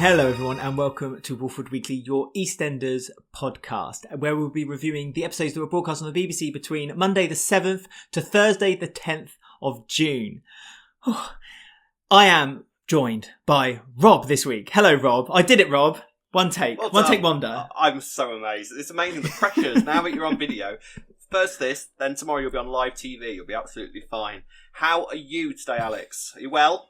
Hello everyone and welcome to Walford Weekly, your EastEnders podcast, where we'll be reviewing the episodes that were broadcast on the BBC between Monday the 7th to Thursday the 10th of June. I am joined by Rob this week. Hello Rob. I did it, Rob. One take. Well One done. take wonder. I'm so amazed. It's amazing the pressures now that you're on video. First this, then tomorrow you'll be on live TV. You'll be absolutely fine. How are you today, Alex? Are you well?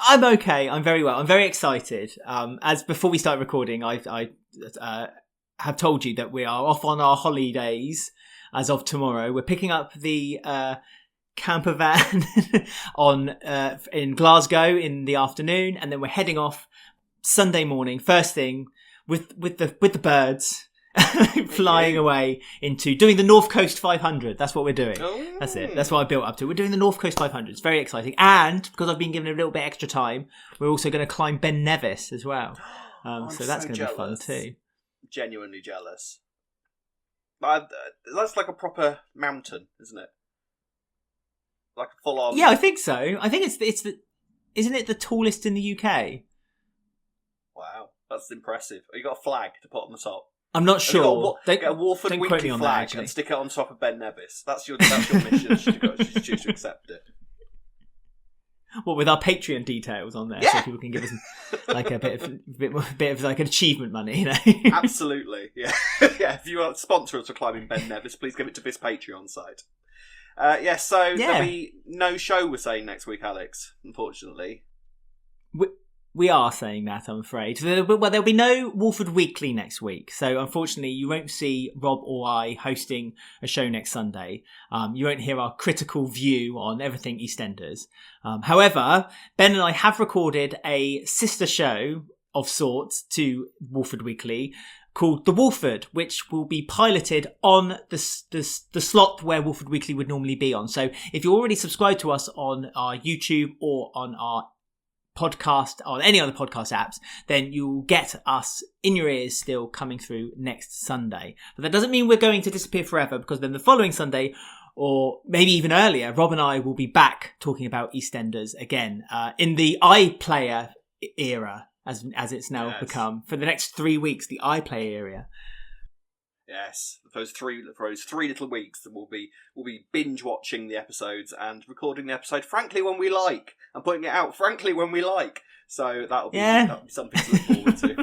I'm okay. I'm very well. I'm very excited. As before we start recording, I have told you that we are off on our holidays as of tomorrow. We're picking up the camper van in Glasgow in the afternoon, and then we're heading off Sunday morning, first thing, with the birds. Flying away into doing the North Coast 500. That's what we're doing. Oh. That's it. That's what I built up to. We're doing the North Coast 500. It's very exciting. And because I've been given a little bit extra time, we're also going to climb Ben Nevis as well. So that's going to be fun too. Genuinely jealous. That's like a proper mountain, isn't it? Like a full on. Yeah, I think so. I think it's the isn't it the tallest in the UK? Wow, that's impressive. You got a flag to put on the top. I'm not sure. Get a Walford Weekly flag and stick it on top of Ben Nevis. That's your mission. Should choose to accept it. What, with our Patreon details on there, yeah. So people can give us like a bit of like an achievement money, you know? Absolutely, yeah, yeah. If you want to sponsor us for climbing Ben Nevis, please give it to this Patreon site. So there'll be no show. We're saying next week, Alex. Unfortunately. We are saying that, I'm afraid. Well, there'll be no Walford Weekly next week. So, unfortunately, you won't see Rob or I hosting a show next Sunday. You won't hear our critical view on everything EastEnders. However, Ben and I have recorded a sister show of sorts to Walford Weekly called The Walford, which will be piloted on the slot where Walford Weekly would normally be on. So, if you're already subscribed to us on our YouTube or on our podcast on any other podcast apps, then you'll get us in your ears still coming through next Sunday. But that doesn't mean we're going to disappear forever, because then the following Sunday, or maybe even earlier, Rob and I will be back talking about EastEnders again in the iPlayer era, as it's now become, for the next 3 weeks, the iPlayer era. Yes, for those three little weeks, that we'll be binge watching the episodes and recording the episode, frankly, when we like, and putting it out, frankly, when we like. So that'll be something to look forward to.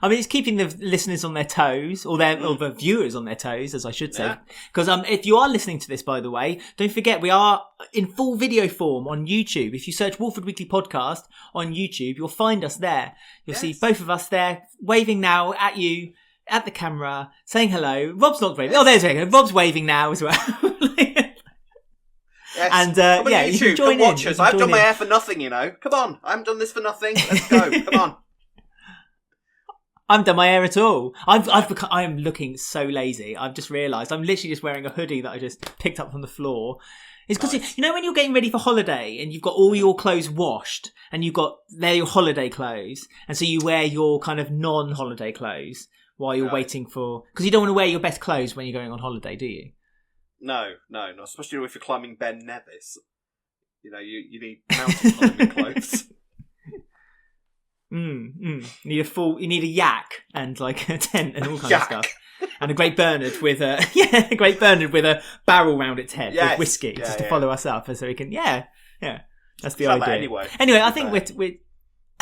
I mean, it's keeping the listeners on their toes, or the viewers on their toes, as I should say. Because if you are listening to this, by the way, don't forget we are in full video form on YouTube. If you search Walford Weekly Podcast on YouTube, you'll find us there. You'll see both of us there, waving now at you. At the camera, saying hello. Rob's not waving. Oh, there's him. Rob's waving now as well. Yes. And come on, you YouTube, can join watch in. us. I've done my hair for nothing, you know. Come on, I haven't done this for nothing. Let's go. Come on. I haven't done my hair at all. I am looking so lazy. I've just realised I'm literally just wearing a hoodie that I just picked up from the floor. It's because you know when you're getting ready for holiday and you've got all your clothes washed and they're your holiday clothes, and so you wear your kind of non-holiday clothes while you're waiting for... Because you don't want to wear your best clothes when you're going on holiday, do you? No, not especially if you're climbing Ben Nevis. You know, you need mountain climbing clothes. You need a yak and like a tent and all kinds of stuff. And a Great Bernard with a barrel round its head with whiskey just to follow us up, so we can that's the idea. Anyway, I think we're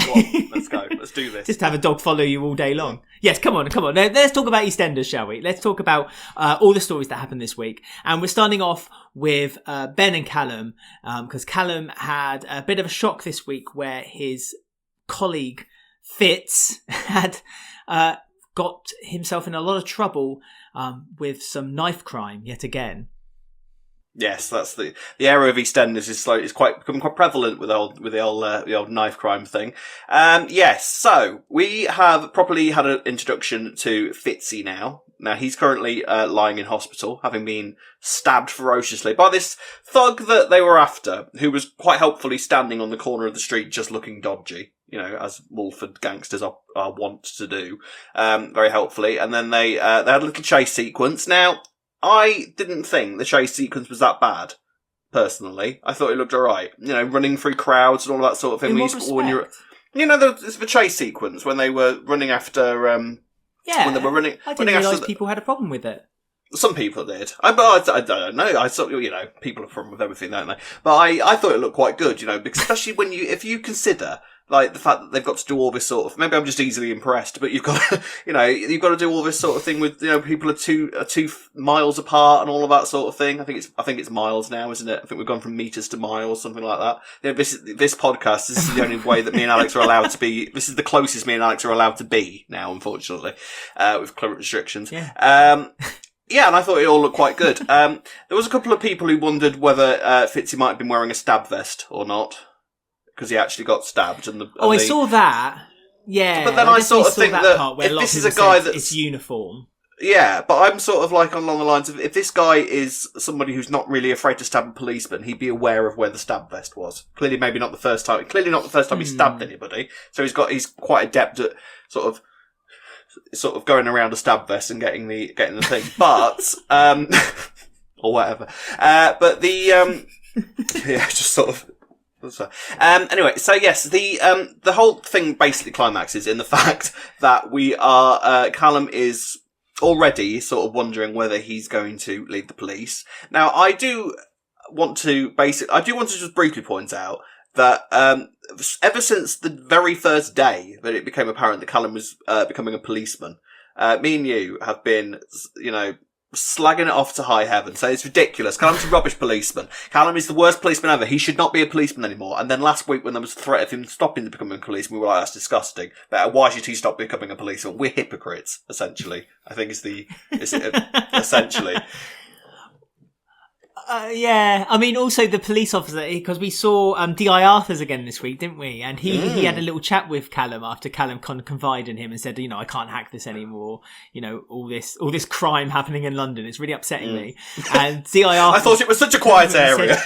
Go on, let's go. Let's do this. Just have a dog follow you all day long. Yes, come on. Let's talk about EastEnders, shall we? Let's talk about all the stories that happened this week. And we're starting off with Ben and Callum, because Callum had a bit of a shock this week where his colleague Fitz had got himself in a lot of trouble with some knife crime yet again. Yes, that's the area of EastEnders is quite becoming quite prevalent with the old knife crime thing. Yes, so we have properly had an introduction to Fitzy now. Now he's currently lying in hospital, having been stabbed ferociously by this thug that they were after, who was quite helpfully standing on the corner of the street, just looking dodgy. You know, as Walford gangsters are wont to do, very helpfully. And then they had a little chase sequence. Now, I didn't think the chase sequence was that bad. personally. I thought it looked alright. You know, running through crowds and all that sort of thing. In what respect? You know, the chase sequence when they were running after... when they were running... I didn't realise people had a problem with it. Some people did. I don't know. I thought, you know, people have a problem with everything, don't they? But I thought it looked quite good, you know, because especially if you consider, like, the fact that they've got to do all this sort of, maybe I'm just easily impressed, but you've got, you know, you've got to do all this sort of thing with, you know, people are two miles apart and all of that sort of thing. I think it's miles now, isn't it? I think we've gone from meters to miles, something like that. You know, this podcast, this is the only way that me and Alex are allowed to be, this is the closest me and Alex are allowed to be now, unfortunately, with current restrictions. Yeah. Yeah, and I thought it all looked quite good. There was a couple of people who wondered whether Fitzy might have been wearing a stab vest or not, because he actually got stabbed. I saw that. Yeah, but then I sort of think that if this is a guy that's it's uniform. Yeah, but I'm sort of like along the lines of if this guy is somebody who's not really afraid to stab a policeman, he'd be aware of where the stab vest was. Clearly, maybe not the first time. Clearly, not the first time he stabbed anybody. So he's quite adept at sort of going around a stab vest and getting the thing, but or whatever. But the yeah, just sort of. Anyway, so yes, the whole thing basically climaxes in the fact that we are Callum is already sort of wondering whether he's going to leave the police. Now, I do want to just briefly point out that ever since the very first day that it became apparent that Callum was becoming a policeman, me and you have been, you know, slagging it off to high heaven. So it's ridiculous. Callum's a rubbish policeman. Callum is the worst policeman ever. He should not be a policeman anymore. And then last week when there was a threat of him stopping to becoming a policeman, we were like, that's disgusting. But why should he stop becoming a policeman? We're hypocrites, essentially. I think essentially. Yeah, I mean, also the police officer, because we saw D.I. Arthurs again this week, didn't we? And he had a little chat with Callum after Callum confided in him and said, you know, I can't hack this anymore. You know, all this crime happening in London, it's really upsetting me. And D.I. Arthurs... I thought it was such a quiet area.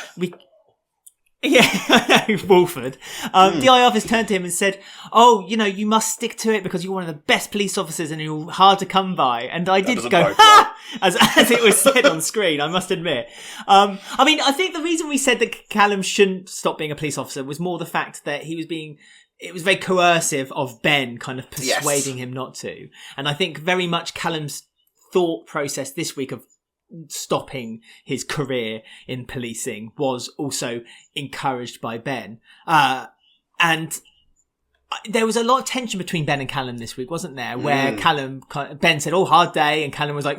Yeah, Walford. D.I. Arthurs turned to him and said, oh, you know, you must stick to it because you're one of the best police officers and you're hard to come by. And I did go, ha! As it was said on screen, I must admit. I mean, I think the reason we said that Callum shouldn't stop being a police officer was more the fact that it was very coercive of Ben kind of persuading him not to. And I think very much Callum's thought process this week of stopping his career in policing was also encouraged by Ben. And there was a lot of tension between Ben and Callum this week, wasn't there? Where Ben said, oh, hard day. And Callum was like,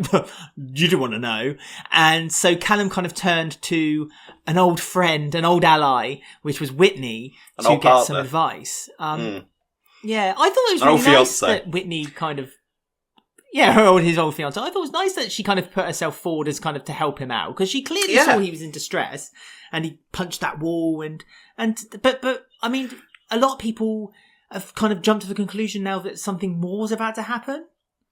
you do want to know. And so Callum kind of turned to an old friend, an old ally, which was Whitney, to get some advice. Yeah, I thought it was really nice that Whitney kind of, his old fiance. I thought it was nice that she kind of put herself forward as kind of to help him out, because she clearly saw he was in distress and he punched that wall but I mean, a lot of people have kind of jumped to the conclusion now that something more is about to happen.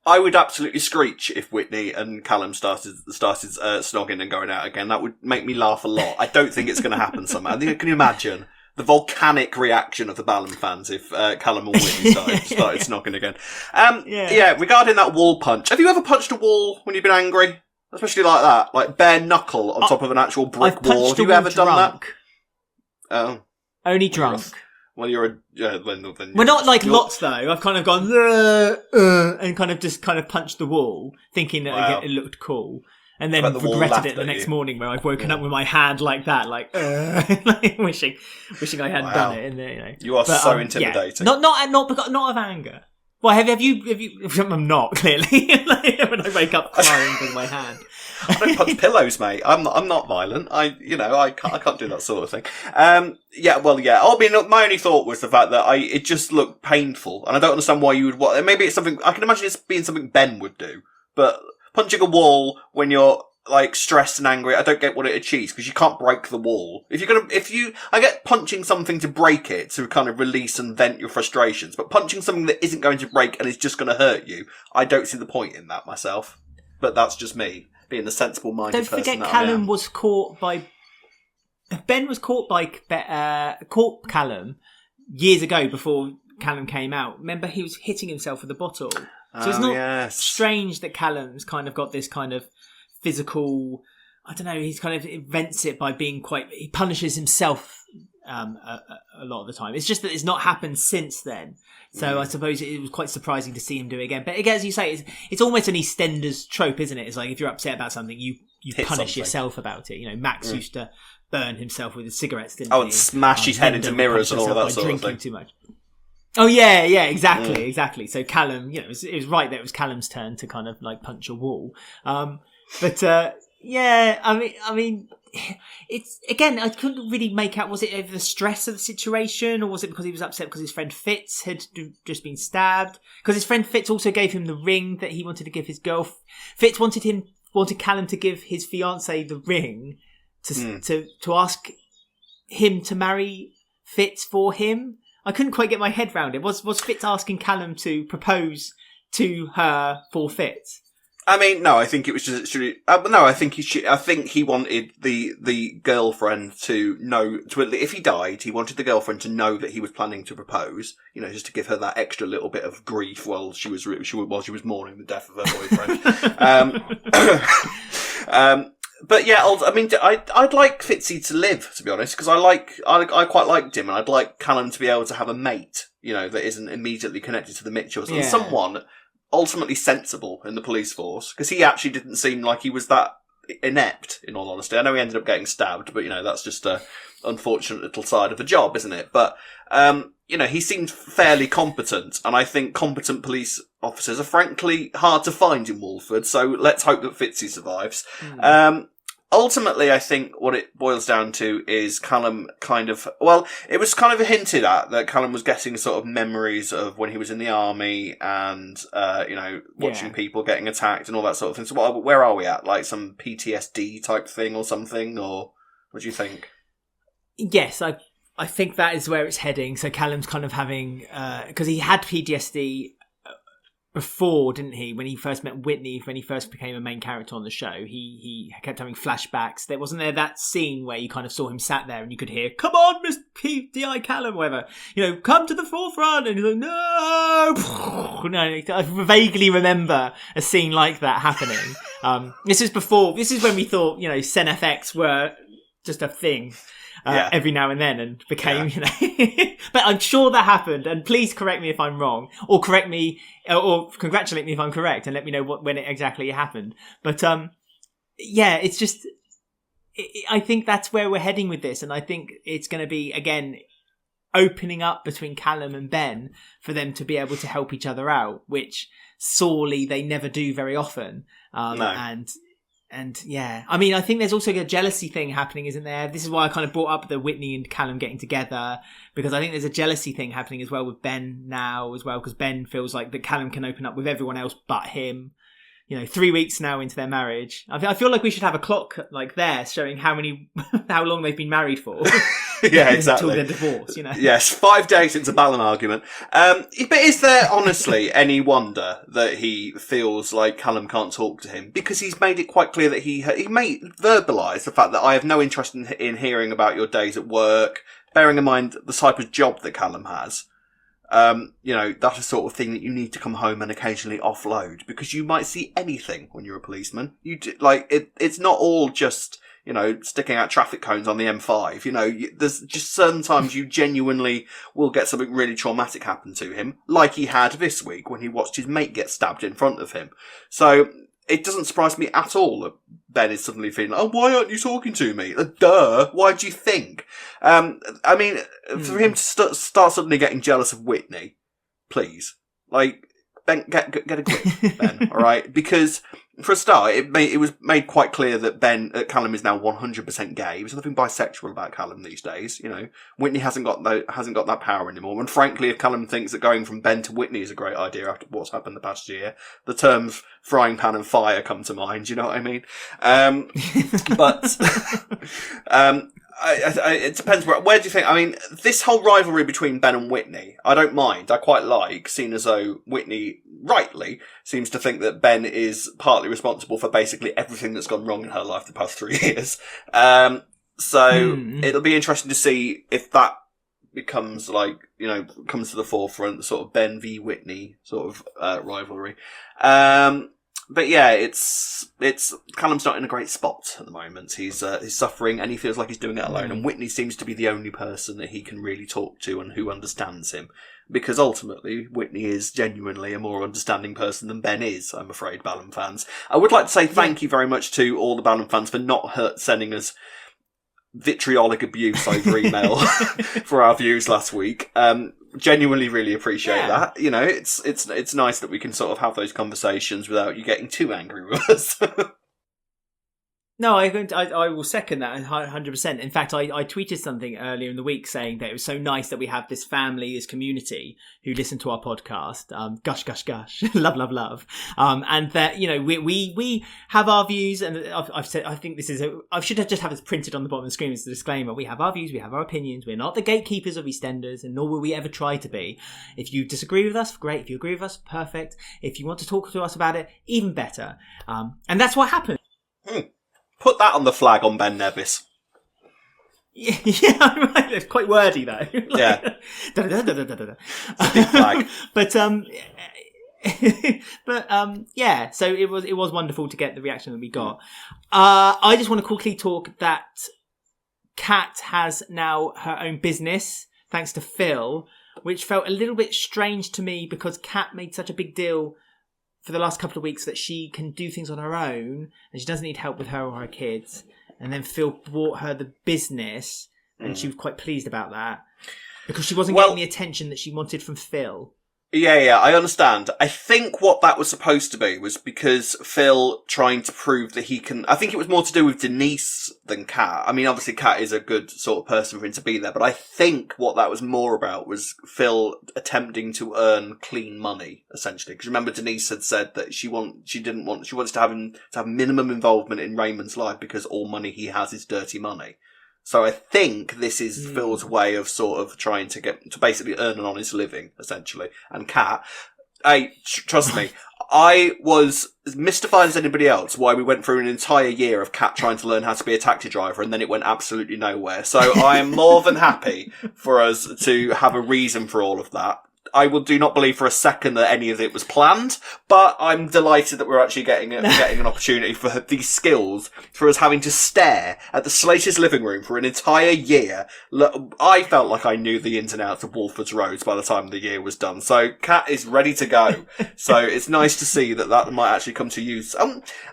I would absolutely screech if Whitney and Callum started snogging and going out again. That would make me laugh a lot. I don't think it's going to happen somehow. Can you imagine the volcanic reaction of the Ballum fans if Callum and Whitney started snogging again? Regarding that wall punch, have you ever punched a wall when you've been angry? Especially like that, like bare knuckle on top of an actual brick wall. Have you ever done that? Oh, only drunk. Well, you're we're not like lots though. I've kind of gone and kind of just kind of punched the wall, thinking that it looked cool, and then regretted it the next morning where I've woken up with my hand like that, like wishing I hadn't done it. And you are so intimidating. Not of anger. Well, have you? I'm not clearly when I wake up crying with my hand. I don't punch pillows, mate. I'm not violent. I can't do that sort of thing. I mean, my only thought was the fact that it just looked painful, and I don't understand why you would. Maybe it's something I can imagine it's being something Ben would do, but punching a wall when you're like stressed and angry, I don't get what it achieves, because you can't break the wall. I get punching something to break it to kind of release and vent your frustrations, but punching something that isn't going to break and is just going to hurt you, I don't see the point in that myself. But that's just me being the sensible minded person. Don't forget, Callum was caught by Ben was caught Callum years ago before Callum came out. Remember, he was hitting himself with a bottle. So it's not strange that Callum's kind of got this kind of physical I don't know, he's kind of invents it by being he punishes himself a lot of the time. It's just that it's not happened since then. So I suppose it was quite surprising to see him do it again. But again, as you say, it's almost an EastEnders trope, isn't it? It's like if you're upset about something, you punish yourself about it. You know, Max used to burn himself with his cigarettes, didn't he? And smash his head into mirrors and all that sort of thing. Too much. Oh yeah, exactly. So Callum, it was right that it was Callum's turn to kind of like punch a wall. Yeah, I mean, it's again, I couldn't really make out, was it over the stress of the situation, or was it because he was upset because his friend Fitz had just been stabbed? Because his friend Fitz also gave him the ring that he wanted to give his girl. Fitz wanted Callum to give his fiancée the ring to ask him to marry Fitz for him. I couldn't quite get my head round it. Was Fitz asking Callum to propose to her for Fitz? I mean, no. I think it was just. No, I think he wanted the girlfriend to know. If he died, he wanted the girlfriend to know that he was planning to propose. Just to give her that extra little bit of grief while she was mourning the death of her boyfriend. But yeah, I mean, I'd like Fitzy to live, to be honest, because I quite liked him, and I'd like Callum to be able to have a mate, that isn't immediately connected to the Mitchells, and someone ultimately sensible in the police force, because he actually didn't seem like he was that inept, in all honesty. I know he ended up getting stabbed, but that's just a unfortunate little side of the job, isn't it? But he seemed fairly competent, and I think competent police officers are frankly hard to find in Walford, so let's hope that Fitzy survives. Ultimately, I think what it boils down to is Callum it was kind of hinted at that Callum was getting sort of memories of when he was in the army and, watching people getting attacked and all that sort of thing. So where are we at? Like some PTSD type thing or something? Or what do you think? Yes, I think that is where it's heading. So Callum's kind of having, because he had PTSD before, didn't he? When he first met Whitney, when he first became a main character on the show, he kept having flashbacks. There wasn't that scene where you kind of saw him sat there and you could hear, "Come on, Miss P.D.I. Callum," whatever, come to the forefront, and he's like, "No." No, I vaguely remember a scene like that happening. This is when we thought, SenFX were just a thing. Every now and then, and became, but I'm sure that happened, and please correct me if I'm wrong, or correct me, or congratulate me if I'm correct, and let me know when it exactly happened. But, it's just, I think that's where we're heading with this, and I think it's going to be, again, opening up between Callum and Ben for them to be able to help each other out, which sorely they never do very often. No. And yeah, I mean, I think there's also a jealousy thing happening, isn't there? This is why I kind of brought up the Whitney and Callum getting together, because I think there's a jealousy thing happening as well with Ben now as well, because Ben feels like that Callum can open up with everyone else but him. 3 weeks now into their marriage. I feel like we should have a clock like there showing how long they've been married for. Yeah, exactly. Until their divorce, Yes, 5 days since a Ballum argument. But is there honestly any wonder that he feels like Callum can't talk to him? Because he's made it quite clear that he may verbalise the fact that I have no interest in hearing about your days at work, bearing in mind the type of job that Callum has. That's the sort of thing that you need to come home and occasionally offload, because you might see anything when you're a policeman. It's not all just, sticking out traffic cones on the M5. There's just certain times you genuinely will get something really traumatic happen to him, like he had this week when he watched his mate get stabbed in front of him. So it doesn't surprise me at all that Ben is suddenly feeling, "Oh, why aren't you talking to me?" Duh. Why do you think? For him to start suddenly getting jealous of Whitney, please, Ben, get a grip, Ben. All right, because for a start, it was made quite clear that Callum is now 100% gay. There's nothing bisexual about Callum these days. Whitney hasn't got that power anymore. And frankly, if Callum thinks that going from Ben to Whitney is a great idea after what's happened the past year, the terms frying pan and fire come to mind. You know what I mean? It depends. Where do you think? I mean, this whole rivalry between Ben and Whitney, I don't mind. I quite like, seeing as though Whitney rightly seems to think that Ben is partly responsible for basically everything that's gone wrong in her life the past 3 years. It'll be interesting to see if that becomes comes to the forefront, sort of Ben v Whitney sort of rivalry. But yeah, it's Callum's not in a great spot at the moment. He's suffering, and he feels like he's doing it alone. And Whitney seems to be the only person that he can really talk to and who understands him, because ultimately Whitney is genuinely a more understanding person than Ben is. I'm afraid, Ballum fans. I would like to say thank you very much to all the Ballum fans for not sending us vitriolic abuse over email for our views last week. Genuinely really appreciate that. You know, it's nice that we can sort of have those conversations without you getting too angry with us. No, I will second that 100%. In fact, I tweeted something earlier in the week saying that it was so nice that we have this family, this community who listen to our podcast. Gush, gush, gush. Love, love, love. And that, you know, we have our views, and I've said, I think I should have just have this printed on the bottom of the screen as a disclaimer. We have our views, we have our opinions. We're not the gatekeepers of EastEnders, and nor will we ever try to be. If you disagree with us, great. If you agree with us, perfect. If you want to talk to us about it, even better. And that's what happened. Put that on the flag on Ben Nevis. Yeah, right. It's quite wordy though. Yeah. Big flag. Yeah. So it was wonderful to get the reaction that we got. I just want to quickly talk that Kat has now her own business thanks to Phil, which felt a little bit strange to me because Kat made such a big deal for the last couple of weeks that she can do things on her own and she doesn't need help with her or her kids. And then Phil brought her the business and she was quite pleased about that because she wasn't getting the attention that she wanted from Phil. Yeah, I understand. I think what that was supposed to be was because Phil trying to prove that he can... I think it was more to do with Denise than Kat. I mean, obviously Kat is a good sort of person for him to be there, but I think what that was more about was Phil attempting to earn clean money, essentially. Because remember, Denise had said that she wants to have him to have minimum involvement in Raymond's life because all money he has is dirty money. So I think this is Phil's way of sort of trying to basically earn an honest living, essentially. And Kat, trust me, I was as mystified as anybody else why we went through an entire year of Kat trying to learn how to be a taxi driver and then it went absolutely nowhere. So I am more than happy for us to have a reason for all of that. I do not believe for a second that any of it was planned, but I'm delighted that we're actually getting an opportunity for these skills, for us having to stare at the Slaters' living room for an entire year. I felt like I knew the ins and outs of Walford's roads by the time the year was done. So Kat is ready to go. So it's nice to see that might actually come to use.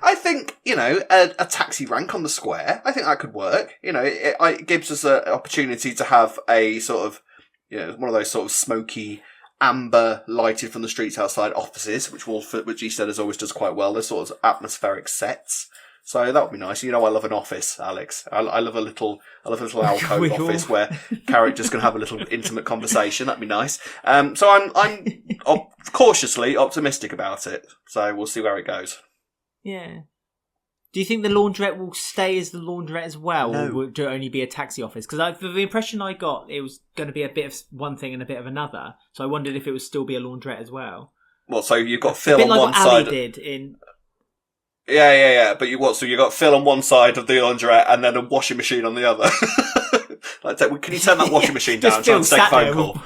I think, you know, a taxi rank on the square, I think that could work. You know, it gives us an opportunity to have a sort of, you know, one of those sort of smoky, amber lighted from the streets outside offices, which EastEnders always does quite well. They're sort of atmospheric sets. So that would be nice. You know, I love an office, Alex. I love a little alcove office where characters can have a little intimate conversation. That'd be nice. So I'm cautiously optimistic about it. So we'll see where it goes. Yeah. Do you think the laundrette will stay as the laundrette as well, No. or will it only be a taxi office? Because the impression I got, it was going to be a bit of one thing and a bit of another. So I wondered if it would still be a laundrette as well. Well, so you've got Phil a bit on like one what Ali side. did in. Yeah. But so you got Phil on one side of the laundrette and then a washing machine on the other. Can you turn that washing machine down and try and take a phone call?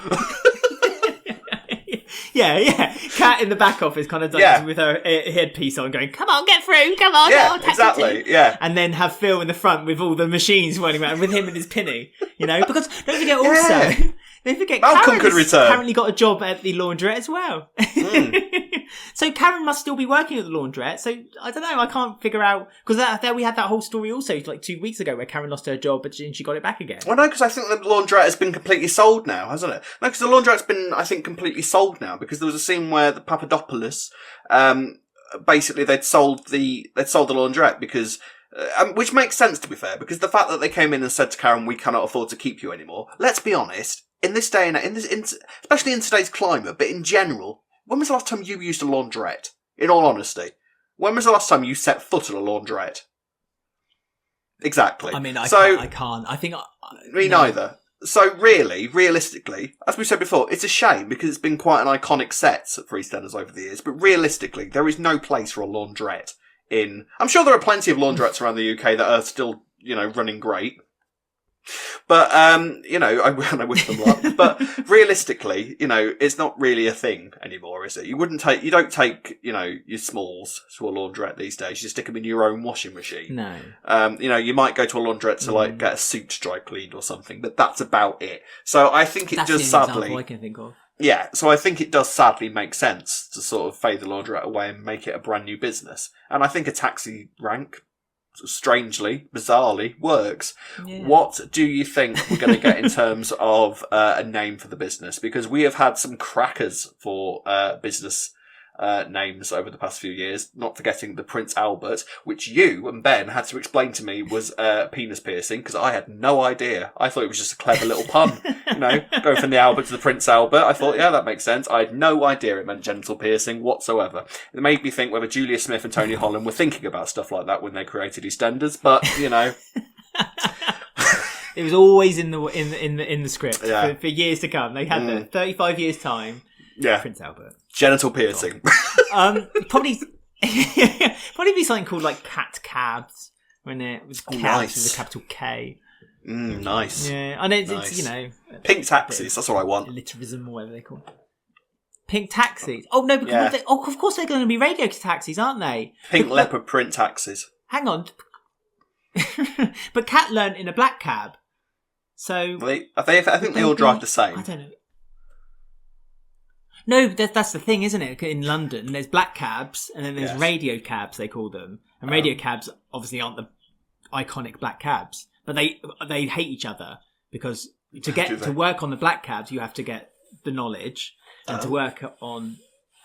Yeah. Kat in the back office kind of with her headpiece on going, come on, get through, come on. Yeah, exactly, yeah. And then have Phil in the front with all the machines running around with him and his pinny, you know? Because don't forget also, don't forget Malcolm could return. Apparently got a job at the laundrette as well. So Karen must still be working at the laundrette. So I don't know, I can't figure out, because there we had that whole story also like 2 weeks ago where Karen lost her job but she got it back again. Well, no, because I think the laundrette has been completely sold now, hasn't it? No, because the laundrette's been, I think, completely sold now, because there was a scene where the Papadopoulos, basically they'd sold the laundrette because, which makes sense to be fair, because the fact that they came in and said to Karen, we cannot afford to keep you anymore. Let's be honest, in this day and especially in today's climate, but in general, when was the last time you used a laundrette? In all honesty. When was the last time you set foot at a laundrette? Exactly. I mean, I can't. I think... Me neither. So really, realistically, as we said before, it's a shame because it's been quite an iconic set for EastEnders over the years, but realistically, there is no place for a laundrette in... I'm sure there are plenty of laundrettes around the UK that are still, you know, running great. But, I wish them luck. But realistically, it's not really a thing anymore, is it? You don't take, your smalls to a laundrette these days. You stick them in your own washing machine. No. You might go to a laundrette to get a suit dry cleaned or something, but that's about it. So I think that's does the sadly. example I can think of. Yeah, so I think it does sadly make sense to sort of fade the laundrette away and make it a brand new business. And I think a taxi rank, strangely, bizarrely, works. Yeah. What do you think we're going to get in terms of a name for the business? Because we have had some crackers for business names over the past few years, not forgetting the Prince Albert, which you and Ben had to explain to me was penis piercing, because I had no idea. I thought it was just a clever little pun, go from the Albert to the Prince Albert. I thought, yeah, that makes sense. I had no idea it meant genital piercing whatsoever. It made me think whether Julia Smith and Tony Holland were thinking about stuff like that when they created EastEnders, but, It was always in the script for years to come. They had the 35 years time. Yeah, Prince Albert. Genital piercing. Probably be something called like cat cabs when it was cabs with a capital K. Nice. Yeah, and it's pink taxis. That's what I want. Literalism or whatever they call it. Pink taxis. Oh no, because of course they're going to be radio taxis, aren't they? Pink leopard print taxis. Hang on, but Cat learnt in a black cab, so I think they all drive the same. I don't know. No, that's the thing, isn't it? In London, there's black cabs, and then there's radio cabs, they call them. And radio cabs obviously aren't the iconic black cabs, but they hate each other because to work on the black cabs, you have to get the knowledge, and to work on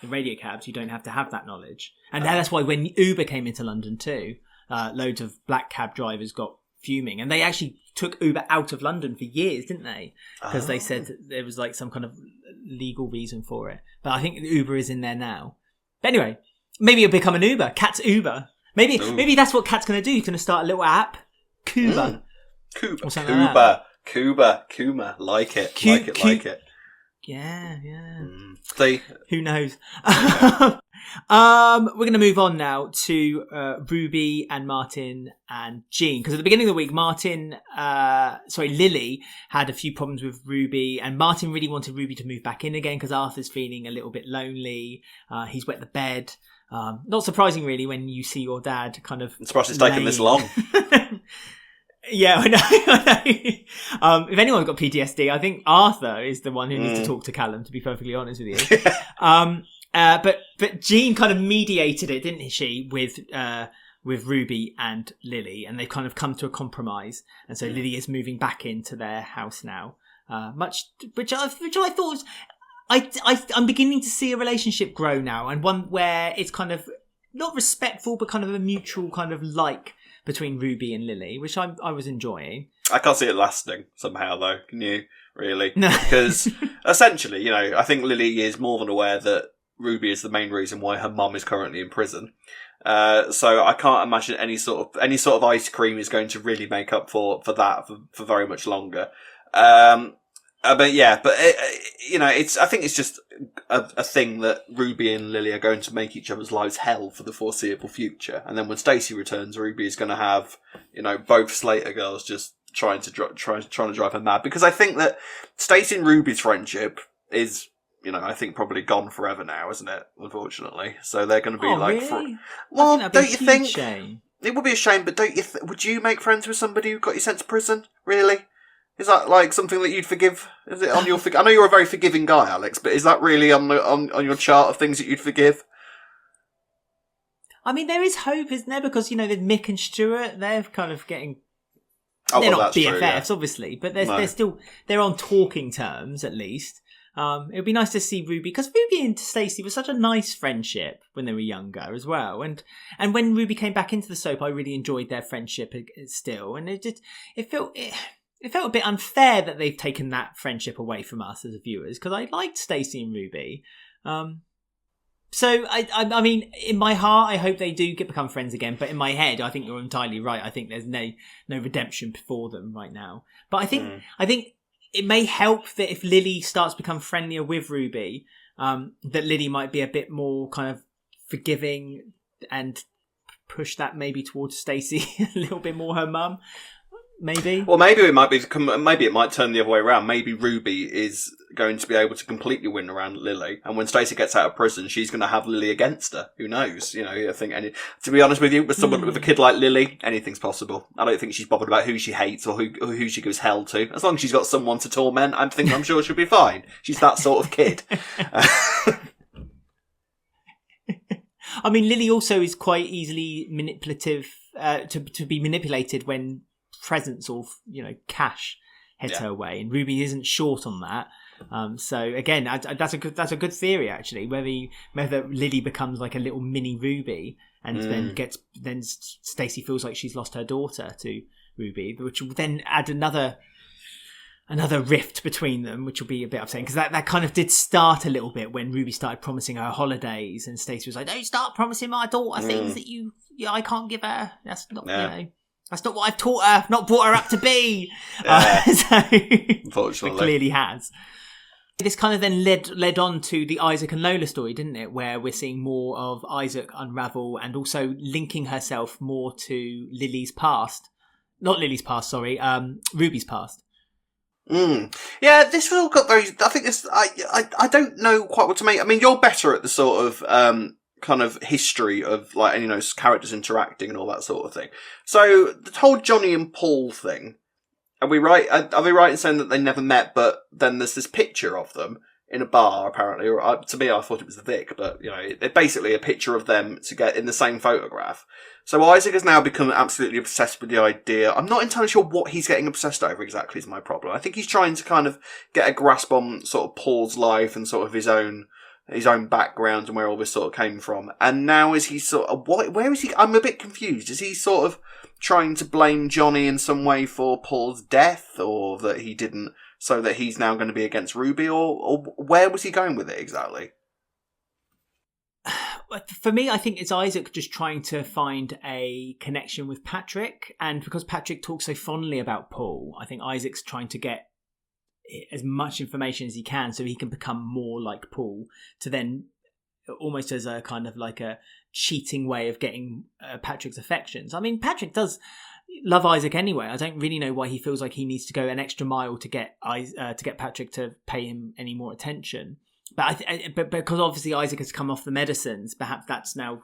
the radio cabs, you don't have to have that knowledge. And that's why when Uber came into London too, loads of black cab drivers got fuming, and they actually took Uber out of London for years, didn't they? Because they said that there was like some kind of legal reason for it. But I think Uber is in there now. But anyway, maybe it'll become an Uber. Cat's Uber. Maybe that's what Cat's going to do. He's going to start a little app. Cuba. Kuma. Like it. Like it. Yeah. See? Who knows? We're going to move on now to Ruby and Martin and Jean, because at the beginning of the week, Lily had a few problems with Ruby, and Martin really wanted Ruby to move back in again because Arthur's feeling a little bit lonely. He's wet the bed. Not surprising, really, when you see your dad kind of. I'm surprised it's taken this long. Yeah, I know. If anyone's got PTSD, I think Arthur is the one who needs to talk to Callum, to be perfectly honest with you. But Jean kind of mediated it, didn't she, with Ruby and Lily, and they've kind of come to a compromise, and so Lily is moving back into their house now. Which I thought was, I'm beginning to see a relationship grow now, and one where it's kind of not respectful, but kind of a mutual kind of like between Ruby and Lily, which I was enjoying. I can't see it lasting somehow, though. Can you? Really? No. Because essentially, I think Lily is more than aware that Ruby is the main reason why her mum is currently in prison. So I can't imagine any sort of ice cream is going to really make up for that for very much longer. I think it's just a thing that Ruby and Lily are going to make each other's lives hell for the foreseeable future. And then when Stacey returns, Ruby is going to have, both Slater girls just trying to drive her mad. Because I think that Stacey and Ruby's friendship is, I think probably gone forever now, isn't it? Unfortunately. So they're going to be really? Well, don't you think? Shame. It would be a shame, but don't you? Would you make friends with somebody who got you sent to prison? Really? Is that like something that you'd forgive? Is it on your? I know you're a very forgiving guy, Alex, but is that really on your chart of things that you'd forgive? I mean, there is hope, isn't there? Because there's Mick and Stuart. They're kind of getting. They're not BFFs, true, yeah. obviously, but they're on talking terms at least. It would be nice to see Ruby, because Ruby and Stacey was such a nice friendship when they were younger as well. And when Ruby came back into the soap, I really enjoyed their friendship still. And it felt a bit unfair that they've taken that friendship away from us as viewers, because I liked Stacey and Ruby. So I mean, in my heart, I hope they do become friends again. But in my head, I think you're entirely right. I think there's no redemption for them right now. But I think it may help that if Lily starts to become friendlier with Ruby, that Lily might be a bit more kind of forgiving and push that maybe towards Stacey a little bit more, her mum. maybe. Well, maybe it might turn the other way around. Maybe Ruby is going to be able to completely win around Lily, and when Stacey gets out of prison, she's going to have Lily against her. Who knows? I think. To be honest with you, with someone with a kid like Lily, anything's possible. I don't think she's bothered about who she hates or who she gives hell to. As long as she's got someone to torment, I'm sure she'll be fine. She's that sort of kid. I mean, Lily also is quite easily manipulative, to be manipulated when presents or cash heads her way, and Ruby isn't short on that. So again, that's a good theory actually. Whether Lily becomes like a little mini Ruby, and then Stacey feels like she's lost her daughter to Ruby, which will then add another rift between them, which will be a bit upsetting, because that kind of did start a little bit when Ruby started promising her holidays, and Stacey was like, "Don't start promising my daughter things that I can't give her. That's not that's not what I've taught her. I've not brought her up to be." So unfortunately, it clearly has. This kind of then led on to the Isaac and Lola story, didn't it? Where we're seeing more of Isaac unravel and also linking herself more to Lily's past. Not Lily's past, sorry. Ruby's past. Yeah, this all got very. I think this. I don't know quite what to make. I mean, you're better at the sort of kind of history of like, characters interacting and all that sort of thing. So the whole Johnny and Paul thing. Are we right? Are we right in saying that they never met? But then there's this picture of them in a bar, apparently. Or to me, I thought it was the Vic, but it's basically a picture of them to get in the same photograph. So Isaac has now become absolutely obsessed with the idea. I'm not entirely sure what he's getting obsessed over exactly is my problem. I think he's trying to kind of get a grasp on sort of Paul's life and sort of his own background and where all this sort of came from. And now is he sort of, where is he? I'm a bit confused. Is he sort of trying to blame Johnny in some way for Paul's death, or that he didn't, so that he's now going to be against Ruby, or where was he going with it exactly? For me, I think it's Isaac just trying to find a connection with Patrick, and because Patrick talks so fondly about Paul, I think Isaac's trying to get as much information as he can so he can become more like Paul, to then almost as a kind of like a cheating way of getting Patrick's affections. I mean, Patrick does love Isaac anyway. I don't really know why he feels like he needs to go an extra mile to get Patrick to pay him any more attention. But but because obviously Isaac has come off the medicines, perhaps that's now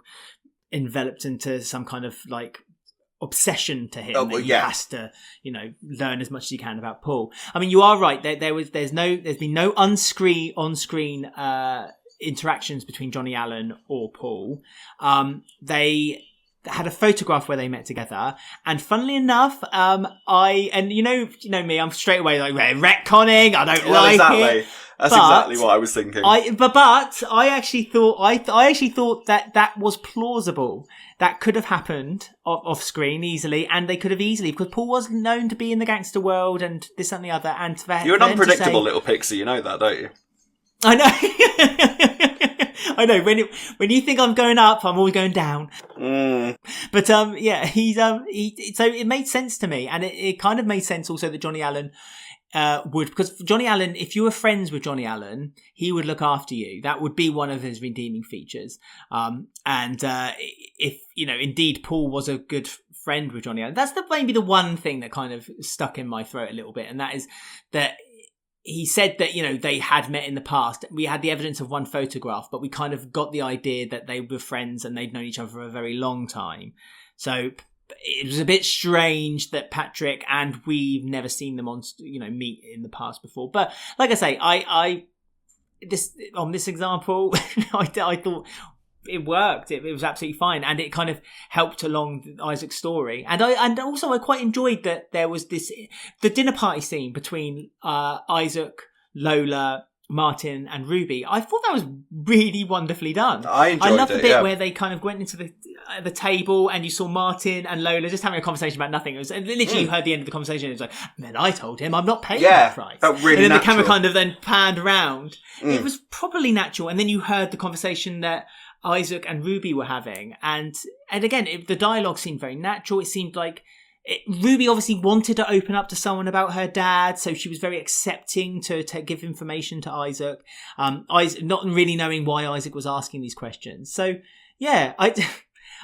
enveloped into some kind of like obsession to him. He has to, learn as much as he can about Paul. I mean, you are right. There's been no on-screen interactions between Johnny Allen or Paul. They had a photograph where they met together, and funnily enough, you know me, I'm straight away like, retconning. I don't like it. That's exactly what I was thinking. But I actually thought that was plausible. That could have happened off screen easily, and they could have easily, because Paul was known to be in the gangster world and this and the other. And you're an unpredictable little pixie, you know that, don't you? I know. I know. When you think I'm going up, I'm always going down. But he's so it made sense to me, and it kind of made sense also that Johnny Allen because Johnny Allen, if you were friends with Johnny Allen, he would look after you. That would be one of his redeeming features. If indeed Paul was a good friend with Johnny Allen, that's maybe the one thing that kind of stuck in my throat a little bit, and that is that he said that they had met in the past. We had the evidence of one photograph, but we kind of got the idea that they were friends and they'd known each other for a very long time. So it was a bit strange that Patrick, and we've never seen them on meet in the past before. But like I say, on this example, I thought it worked. It was absolutely fine, and it kind of helped along Isaac's story. And also I quite enjoyed that there was the dinner party scene between Isaac, Lola, Martin and Ruby. I thought that was really wonderfully done. I love the bit where they kind of went into the table and you saw Martin and Lola just having a conversation about nothing. It was literally you heard the end of the conversation. It was like, man, I told him I'm not paying that price. Felt really and then natural. The camera kind of then panned around. It was properly natural. And then you heard the conversation that Isaac and Ruby were having, and again the dialogue seemed very natural. It seemed like Ruby obviously wanted to open up to someone about her dad, so she was very accepting to give information to Isaac. Isaac not really knowing why Isaac was asking these questions. So yeah,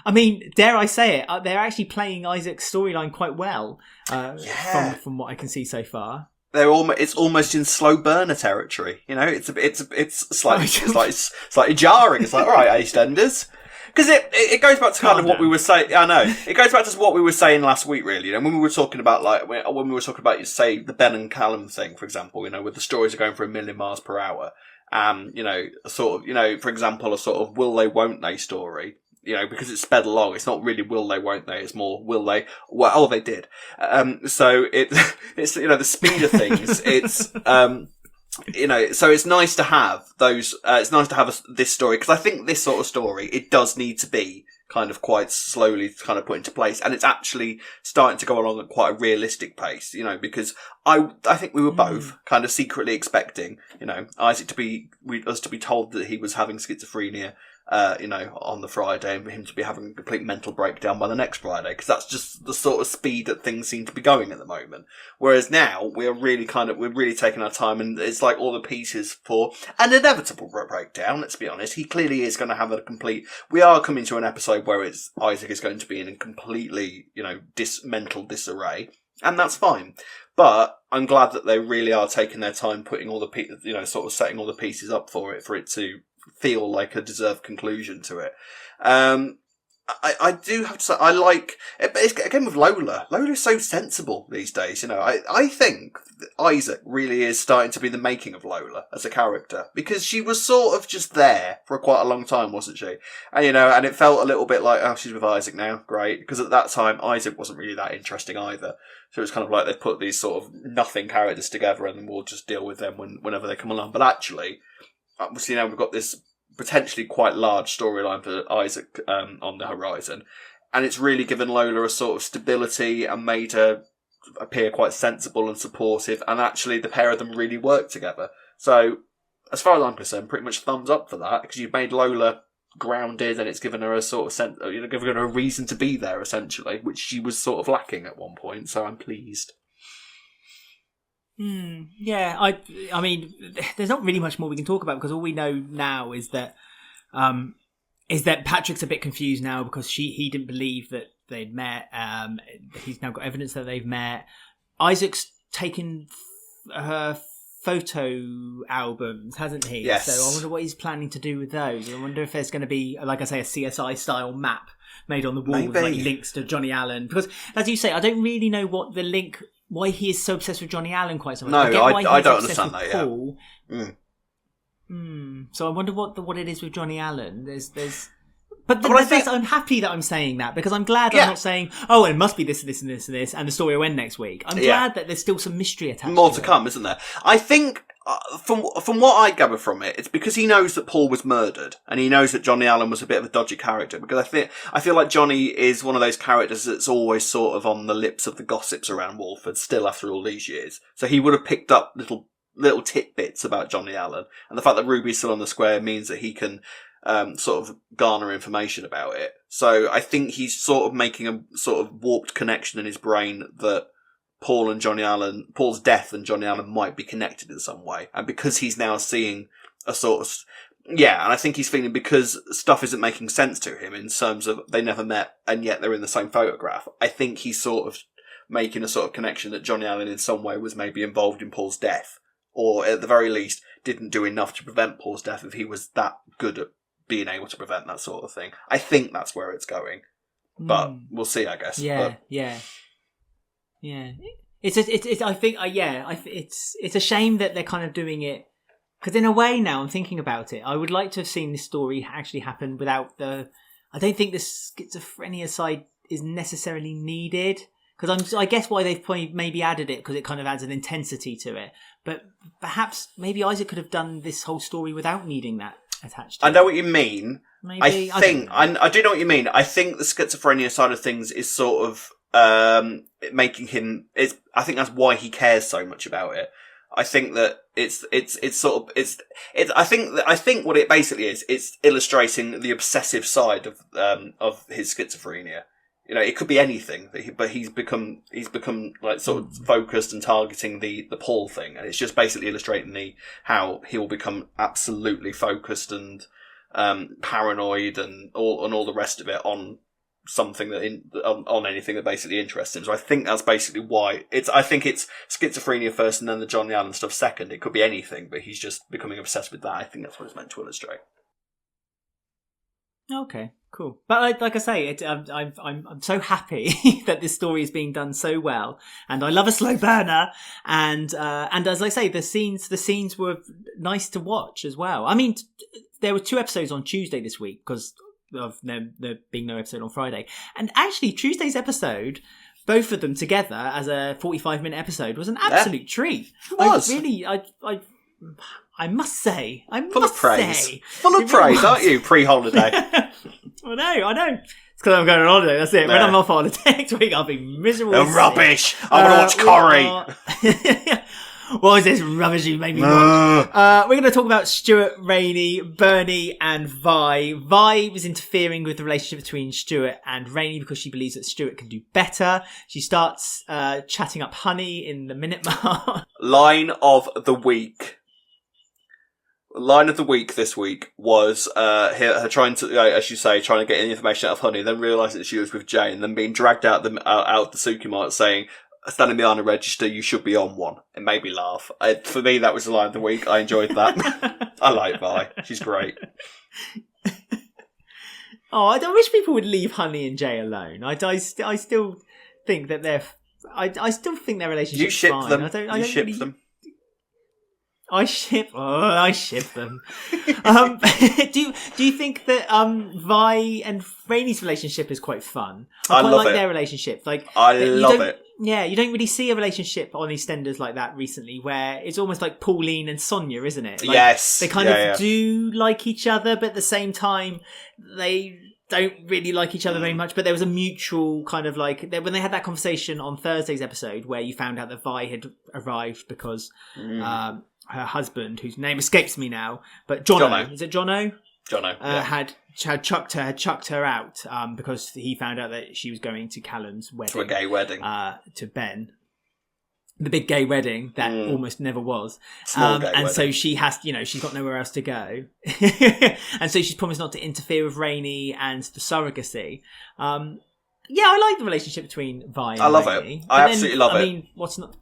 I mean, dare I say it? They're actually playing Isaac's storyline quite well, from what I can see so far. It's almost in slow burner territory. You know, it's slightly jarring. It's like, all right, EastEnders. Because it goes back to kind of what we were saying. I know it goes back to what we were saying last week, really. You know, when we were talking about say the Ben and Callum thing, for example. You know, with the stories are going for 1,000,000 miles per hour. You know, sort of, you know, for example, a sort of will they, won't they story. You know, because it's sped along. It's not really will they, won't they. It's more will they. Well, oh, they did. So it's you know the speed of things. It's you know, so it's nice to have those. It's nice to have this story because I think this sort of story it does need to be kind of quite slowly kind of put into place, and it's actually starting to go along at quite a realistic pace. You know, because I think we were both kind of secretly expecting, you know, Isaac to be told that he was having schizophrenia. You know, on the Friday, and for him to be having a complete mental breakdown by the next Friday, because that's just the sort of speed that things seem to be going at the moment. Whereas now we're really taking our time, and it's like all the pieces for an inevitable breakdown. Let's be honest, he clearly is going to have a complete. We are coming to an episode where Isaac is going to be in a completely, you know, mental disarray, and that's fine. But I'm glad that they really are taking their time, putting all the you know, sort of setting all the pieces up for it to feel like a deserved conclusion to it. I do have to say, I like, it's, again with Lola. Lola's so sensible these days, you know. I think Isaac really is starting to be the making of Lola as a character, because she was sort of just there for quite a long time, wasn't she? And, you know, and it felt a little bit like, oh, she's with Isaac now, great. Because at that time, Isaac wasn't really that interesting either. So it's kind of like they put these sort of nothing characters together and then we'll just deal with them whenever they come along. But actually, obviously now we've got this potentially quite large storyline for Isaac on the horizon, and it's really given Lola a sort of stability and made her appear quite sensible and supportive, and actually the pair of them really work together. So as far as I'm concerned, pretty much thumbs up for that, because you've made Lola grounded and it's given her a sort of sense, you know, given her a reason to be there essentially, which she was sort of lacking at one point. So I'm pleased. Yeah, I mean, there's not really much more we can talk about, because all we know now is that Patrick's a bit confused now because he didn't believe that they'd met. He's now got evidence that they've met. Isaac's taken her photo albums, hasn't he? Yes. So I wonder what he's planning to do with those. I wonder if there's going to be, like I say, a CSI style map made on the wall with like links to Johnny Allen. Because, as you say, I don't really know what the link. Why he is so obsessed with Johnny Allen quite so much. No, I don't understand that yet. So I wonder what it is with Johnny Allen. But I think I'm happy that I'm saying that, because I'm glad I'm not saying, oh, it must be this, this, and this, and this, and the story will end next week. I'm glad that there's still some mystery attached. More to come, isn't there? I think from what I gather from it, it's because he knows that Paul was murdered, and he knows that Johnny Allen was a bit of a dodgy character. Because I feel like Johnny is one of those characters that's always sort of on the lips of the gossips around Walford, still after all these years. So he would have picked up little tidbits about Johnny Allen, and the fact that Ruby's still on the square means that he can sort of garner information about it. So I think he's sort of making a sort of warped connection in his brain that Paul's death and Johnny Allen might be connected in some way. And because he's now seeing a sort of, and I think he's feeling, because stuff isn't making sense to him in terms of they never met and yet they're in the same photograph. I think he's sort of making a sort of connection that Johnny Allen in some way was maybe involved in Paul's death, or at the very least didn't do enough to prevent Paul's death if he was that good at being able to prevent that sort of thing. I think that's where it's going, but we'll see, I guess. Yeah. It's a shame that they're kind of doing it, because in a way now I'm thinking about it, I would like to have seen this story actually happen without I don't think the schizophrenia side is necessarily needed, because I guess why they've maybe added it, because it kind of adds an intensity to it. But perhaps maybe Isaac could have done this whole story without needing that attached to I know what you mean. Maybe, I do know what you mean. I think the schizophrenia side of things is sort of making him. I think that's why he cares so much about it. I think that it's I think what it basically is, it's illustrating the obsessive side of his schizophrenia. You know, it could be anything, but he's become like sort of focused and targeting the Paul thing, and it's just basically illustrating how he will become absolutely focused and paranoid and all the rest of it on something on anything that basically interests him. So I think that's basically why I think it's schizophrenia first and then the Johnny Allen stuff second. It could be anything, but he's just becoming obsessed with that. I think that's what it's meant to illustrate. Okay, cool. But like I say, I'm so happy that this story is being done so well, and I love a slow burner. And as I say, the scenes were nice to watch as well. I mean, there were 2 episodes on Tuesday this week because of there being no episode on Friday. And actually, Tuesday's episode, both of them together as a 45-minute episode, was an absolute treat. It was. I must say, full of praise, aren't you? Pre-holiday. I know. It's because I'm going on holiday. That's it. No. When I'm off holiday next week, I'll be miserable. Rubbish. I want to watch Corrie. What is this rubbish you made me watch? We're going to talk about Stuart, Rainie, Bernie, and Vi. Vi was interfering with the relationship between Stuart and Rainie because she believes that Stuart can do better. She starts chatting up Honey in the minute mark. Line of the week this week was her trying to, as you say, trying to get any information out of Honey, then realising that she was with Jay, and then being dragged out of the Supermart saying, standing behind a register, you should be on one. It made me laugh. For me, that was the line of the week. I enjoyed that. I like Vi. She's great. Oh, I wish people would leave Honey and Jay alone. I still think that I still think their relationship. You ship fine. them. You ship really... them. I ship them. Do you think that Vi and Rainie's relationship is quite fun? I quite like their relationship. I love it. Yeah, you don't really see a relationship on EastEnders like that recently, where it's almost like Pauline and Sonia, isn't it? Yes, they kind of do like each other, but at the same time, they don't really like each other very much. But there was a mutual kind of when they had that conversation on Thursday's episode, where you found out that Vi had arrived because her husband, whose name escapes me now, but Jono. Is it Jono? Jono had chucked her out because he found out that she was going to Callum's wedding, to a gay wedding, to Ben, the big gay wedding that almost never was. And wedding. So she has, she's got nowhere else to go, and so she's promised not to interfere with Rainie and the surrogacy. Yeah, I like the relationship between Vi and Rainie. I absolutely love it. I mean, what's not?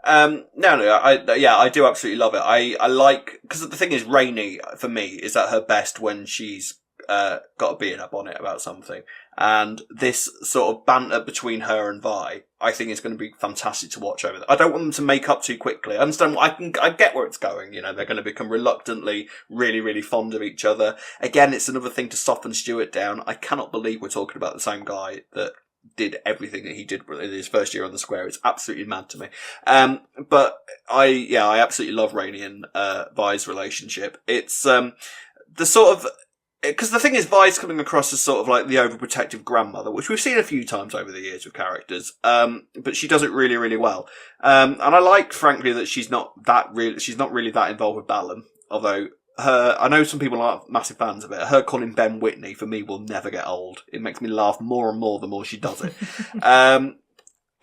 I do absolutely love it. I like, because the thing is, Rainie, for me, is at her best when she's got a bee in her bonnet about something. And this sort of banter between her and Vi, I think is going to be fantastic to watch over there. I don't want them to make up too quickly. I understand, I get where it's going. They're going to become reluctantly really, really fond of each other. Again, it's another thing to soften Stuart down. I cannot believe we're talking about the same guy that did everything that he did in his first year on the square. It's absolutely mad to me. But I absolutely love Rainie and Vi's relationship. It's the sort of, because the thing is, Vi's coming across as sort of like the overprotective grandmother, which we've seen a few times over the years with characters. But she does it really, really well. And I like, frankly, that she's not really that involved with Ballum, although I know some people aren't massive fans of it. Her calling Ben Whitney, for me, will never get old. It makes me laugh more and more the more she does it.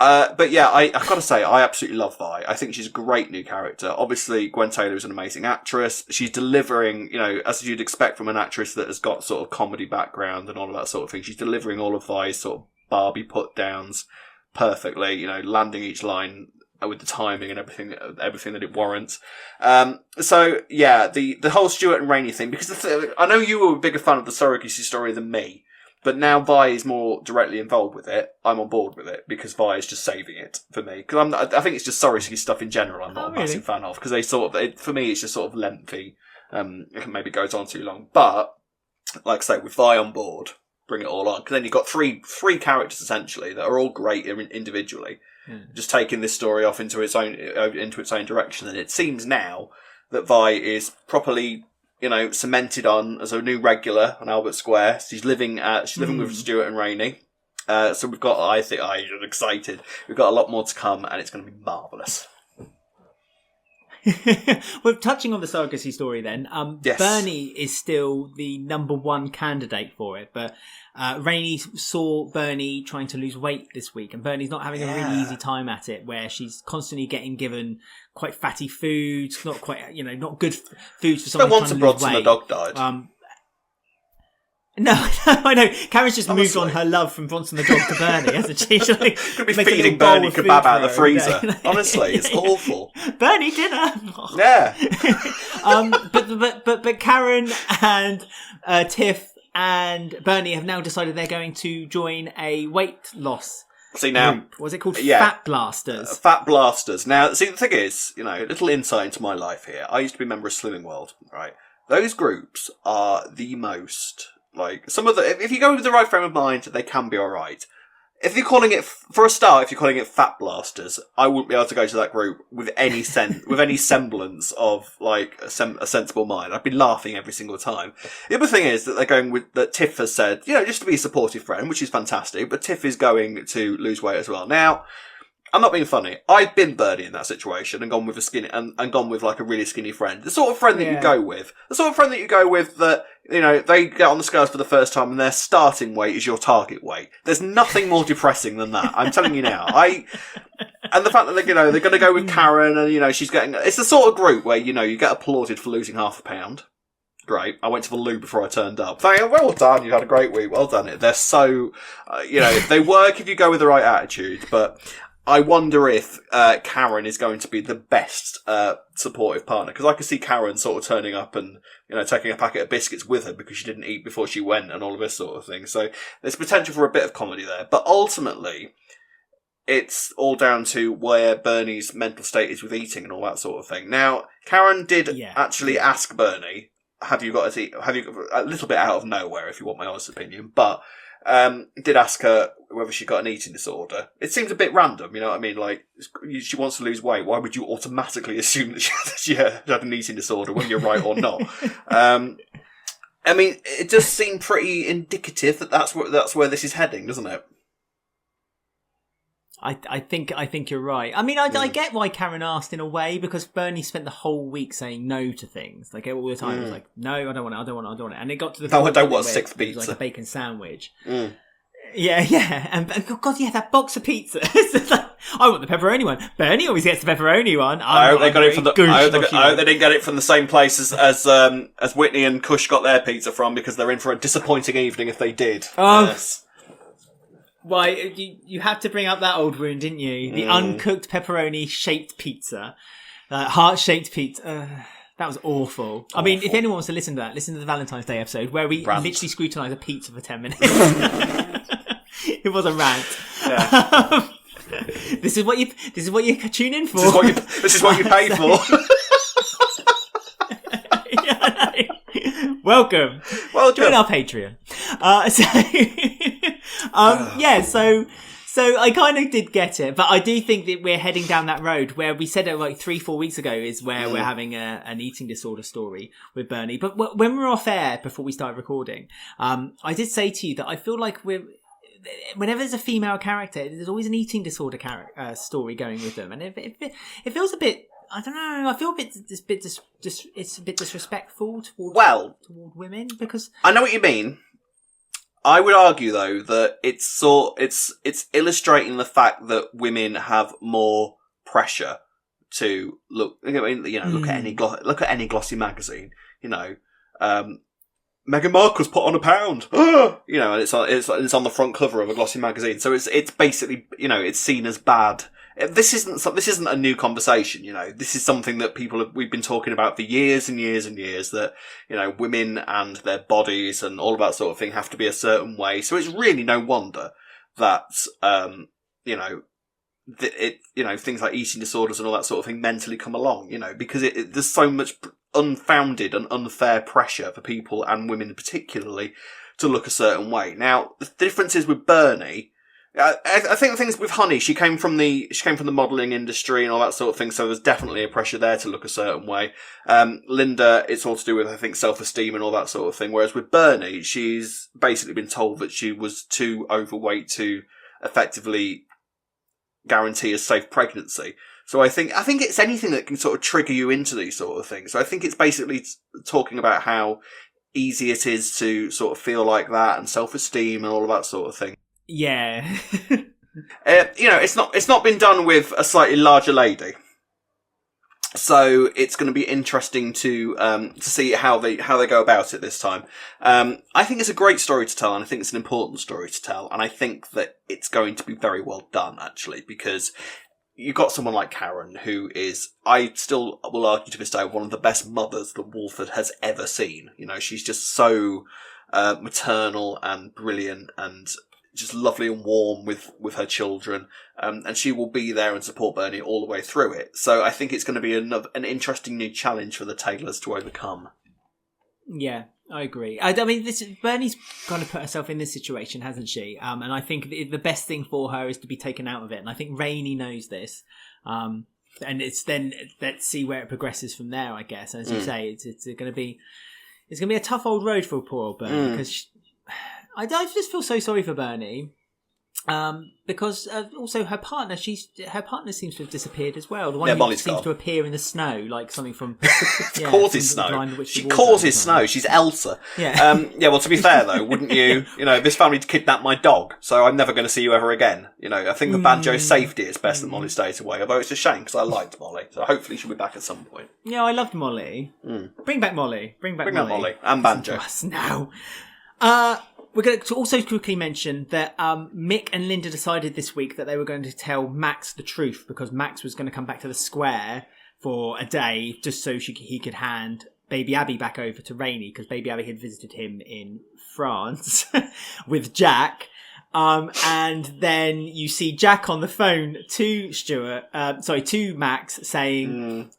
But yeah, I've got to say, I absolutely love Vi. I think she's a great new character. Obviously, Gwen Taylor is an amazing actress. She's delivering, as you'd expect from an actress that has got sort of comedy background and all of that sort of thing. She's delivering all of Vi's sort of Barbie put-downs perfectly, landing each line with the timing and everything that it warrants. So yeah, the whole Stuart and Rainie thing, because I know you were a bigger fan of the surrogacy story than me, but now Vi is more directly involved with it. I'm on board with it because Vi is just saving it for me. Because I think it's just surrogacy stuff in general. I'm not a massive fan of, because they for me it's just sort of lengthy. It maybe goes on too long, but like I say, with Vi on board, bring it all on. Because then you've got three characters essentially that are all great individually. Just taking this story off into its own direction, and it seems now that Vi is properly, cemented on as a new regular on Albert Square. She's living with Stuart and Rainie. So we've got, I think, I'm excited. We've got a lot more to come, and it's going to be marvellous. Well, touching on the surrogacy story then, Yes. Bernie is still the number one candidate for it, but Rainie saw Bernie trying to lose weight this week, and Bernie's not having a really easy time at it, where she's constantly getting given quite fatty foods, not quite, not good foods for someone trying to lose weight. Bronson the dog died. No, I know. Karen's just moved on her love from Bronson the dog to Bernie, hasn't she? She's like, could be feeding Bernie kebab out of the freezer. Honestly, it's awful. Bernie dinner. Yeah. But Karen and Tiff and Bernie have now decided they're going to join a weight loss group. What's it called? Fat Blasters. Fat Blasters. Now, see, the thing is, little insight into my life here. I used to be a member of Slimming World, right? Those groups are the most... if you go with the right frame of mind, they can be alright. If you're calling it, for a start, if you're calling it Fat Blasters, I wouldn't be able to go to that group with any with any semblance of, a sensible mind. I'd be laughing every single time. The other thing is that they're going with, that Tiff has said, just to be a supportive friend, which is fantastic, but Tiff is going to lose weight as well. Now, I'm not being funny. I've been Bernie in that situation and gone with a skinny and gone with a really skinny friend. The sort of friend that you go with. The sort of friend that you go with that, they get on the scales for the first time and their starting weight is your target weight. There's nothing more depressing than that. I'm telling you now. And the fact that they're going to go with Karen and, she's getting, it's the sort of group where, you get applauded for losing half a pound. Great. I went to the loo before I turned up. Well done. You had a great week. Well done. They're so, they work if you go with the right attitude, but I wonder if Karen is going to be the best supportive partner, because I could see Karen sort of turning up and taking a packet of biscuits with her because she didn't eat before she went and all of this sort of thing. So there's potential for a bit of comedy there, but ultimately it's all down to where Bernie's mental state is with eating and all that sort of thing. Now, Karen did actually ask Bernie, "Have you got a little bit out of nowhere, if you want my honest opinion?" But did ask her whether she got an eating disorder. It seems a bit random, you know what I mean? She wants to lose weight. Why would you automatically assume that she had an eating disorder, whether you're right or not? It does seem pretty indicative that that's where this is heading, doesn't it? I think you're right. I get why Karen asked in a way, because Bernie spent the whole week saying no to things. All the time. It was like, no, I don't want it. And it got to the point I don't want 6 pizza. It was like a bacon sandwich. Yeah. And God, that box of pizza. I want the pepperoni one. Bernie always gets the pepperoni one. I hope they got it from I hope they didn't get it from the same place as Whitney and Kush got their pizza from, because they're in for a disappointing evening if they did. Oh. Yes. Why, you had to bring up that old wound, didn't you? The uncooked pepperoni-shaped pizza. Heart-shaped pizza. That was awful. I mean, if anyone wants to listen to that, listen to the Valentine's Day episode, where we literally scrutinised a pizza for 10 minutes. It was a rant. Yeah. This is what you tune in for. This is what you pay for. Welcome. Join our Patreon. So I kind of did get it, but I do think that we're heading down that road where we said it 3-4 weeks ago is where we're having an eating disorder story with Bernie. But when we were off air before we started recording, I did say to you that I feel like whenever there's a female character, there's always an eating disorder story going with them, and it feels a bit. I don't know. I feel it's a bit disrespectful toward women, because I know what you mean. I would argue though that it's illustrating the fact that women have more pressure to look. I mean, look at any glossy magazine. Meghan Markle's put on a pound. And it's on the front cover of a glossy magazine. So it's basically it's seen as bad. This isn't a new conversation, This is something that we've been talking about for years and years and years, that, women and their bodies and all of that sort of thing have to be a certain way. So it's really no wonder that, things like eating disorders and all that sort of thing mentally come along, because there's so much unfounded and unfair pressure for people, and women particularly, to look a certain way. Now, the difference is with Bernie, I think the things with Honey, she came from the modelling industry and all that sort of thing, so there's definitely a pressure there to look a certain way. Linda, it's all to do with, I think, self-esteem and all that sort of thing, whereas with Bernie, she's basically been told that she was too overweight to effectively guarantee a safe pregnancy. So I think it's anything that can sort of trigger you into these sort of things. So I think it's basically talking about how easy it is to sort of feel like that and self-esteem and all of that sort of thing. Yeah. It's not been done with a slightly larger lady. So it's going to be interesting to see how they go about it this time. I think it's a great story to tell, and I think it's an important story to tell, and I think that it's going to be very well done, actually, because you've got someone like Karen, who is, I still will argue to this day, one of the best mothers that Walford has ever seen. You know, she's just so maternal and brilliant and just lovely and warm with her children. And she will be there and support Bernie all the way through it. So I think it's going to be an interesting new challenge for the Taylors to overcome. Yeah, I agree. I mean, Bernie's kind of put herself in this situation, hasn't she? And I think the best thing for her is to be taken out of it. And I think Rainie knows this. And it's then, let's see where it progresses from there, I guess. As you say, it's going to be a tough old road for poor old Bernie, because I just feel so sorry for Bernie. Because also her partner seems to have disappeared as well. The one who seems to appear in the snow, like something from causes snow. She causes snow. She's Elsa. Yeah. Well, to be fair though, wouldn't you? You know, this family kidnapped my dog, so I'm never going to see you ever again. You know, I think the Banjo's safety is best that Molly stays away. Although it's a shame because I liked Molly, so hopefully she'll be back at some point. Yeah, I loved Molly. Bring back Molly. Bring back Molly and Banjo. Us now. We're going to also quickly mention that Mick and Linda decided this week that they were going to tell Max the truth, because Max was going to come back to the square for a day just so he could hand baby Abby back over to Rainie, because baby Abby had visited him in France with Jack. And then you see Jack on the phone to to Max saying...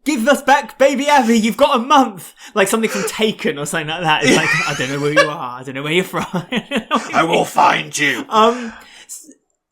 Give us back baby Abby, you've got a month. Like something from Taken or something like that. It's like, I don't know where you are. I don't know where you're from. I will find you. I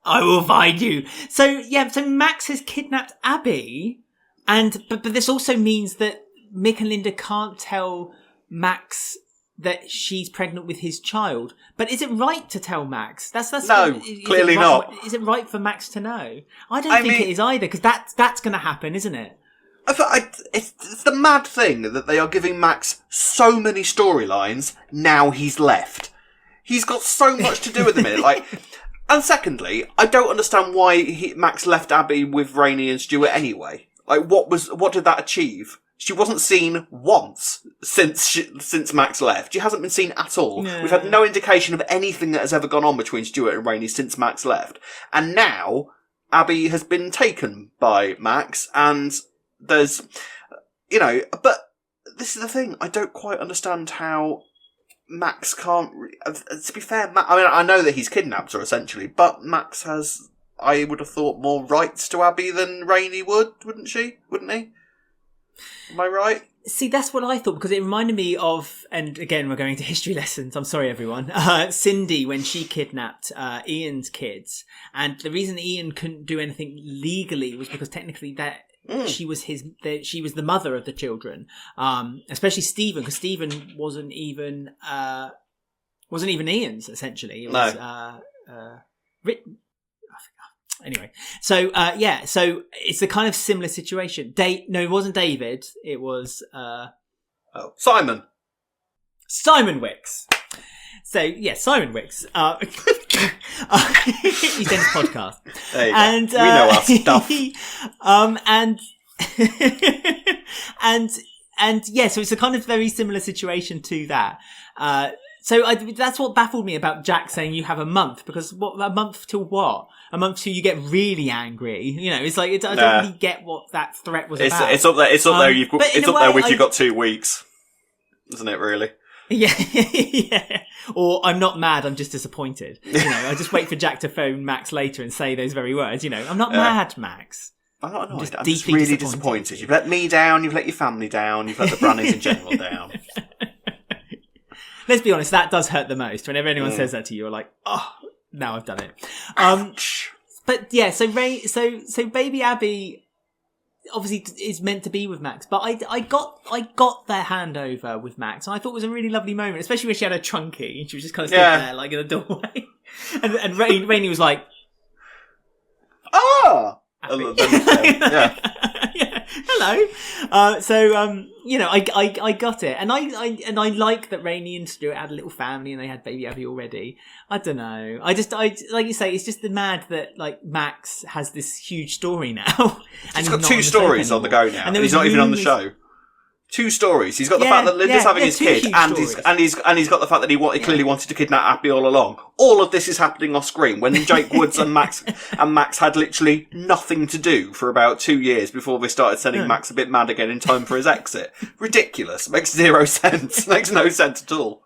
will find you. So Max has kidnapped Abby. But this also means that Mick and Linda can't tell Max that she's pregnant with his child. But is it right to tell Max? No, clearly not. Is it right for Max to know? I don't think it is either, because that's going to happen, isn't it? It's the mad thing that they are giving Max so many storylines. Now he's left. He's got so much to do with him. And secondly, I don't understand why Max left Abby with Rainie and Stuart anyway. Like, what did that achieve? She wasn't seen once since Max left. She hasn't been seen at all. No. We've had no indication of anything that has ever gone on between Stuart and Rainie since Max left. And now Abby has been taken by Max, and there's, but this is the thing. I don't quite understand how Max can't. To be fair, I know that he's kidnapped her essentially, but Max has, I would have thought, more rights to Abby than Rainie wouldn't he? Am I right? See, that's what I thought, because it reminded me of, and again, we're going to history lessons. I'm sorry, everyone. Cindy, when she kidnapped Ian's kids, and the reason Ian couldn't do anything legally was because technically she was the mother of the children, especially Stephen, because Stephen wasn't even Ian's, essentially. It was written. Anyway, so it's a kind of similar situation. No, it wasn't David. It was Simon Wicks. So Simon Wicks. He's done his podcast. There you go. And we know our stuff. So it's a kind of very similar situation to that. That's what baffled me about Jack saying you have a month, because a month till what? A month till you get really angry. You know, it's like I don't really get what that threat was about. It's up there. It's up there. It's up there with you've got 2 weeks, isn't it? Really? Yeah, yeah. Or I'm not mad, I'm just disappointed. I just wait for Jack to phone Max later and say those very words. I'm not mad, Max. I'm not annoyed. I'm just really disappointed. You've let me down. You've let your family down. You've let the Brannings in general down. Let's be honest, that does hurt the most. Whenever anyone says that to you, you're like, oh, now I've done it. But yeah, so baby Abby obviously is meant to be with Max, but I got their handover with Max, and I thought it was a really lovely moment, especially when she had her trunky and she was just kind of sitting there like in the doorway, and Rainie was like, Abby. Yeah. Yeah. Hello. I got it, and I like that Rainie and Stuart had a little family, and they had baby Abby already. I don't know. I like you say, it's just mad that like Max has this huge story now, and he's got 2 stories on the go now, and he's not even on the show. 2 stories. He's got the fact that Linda's having his kid, and he's got the fact that he clearly wanted to kidnap Abby all along. All of this is happening off screen when Jake Woods and Max had literally nothing to do for about 2 years before they started sending Max a bit mad again in time for his exit. Ridiculous. Makes 0 sense. Makes no sense at all.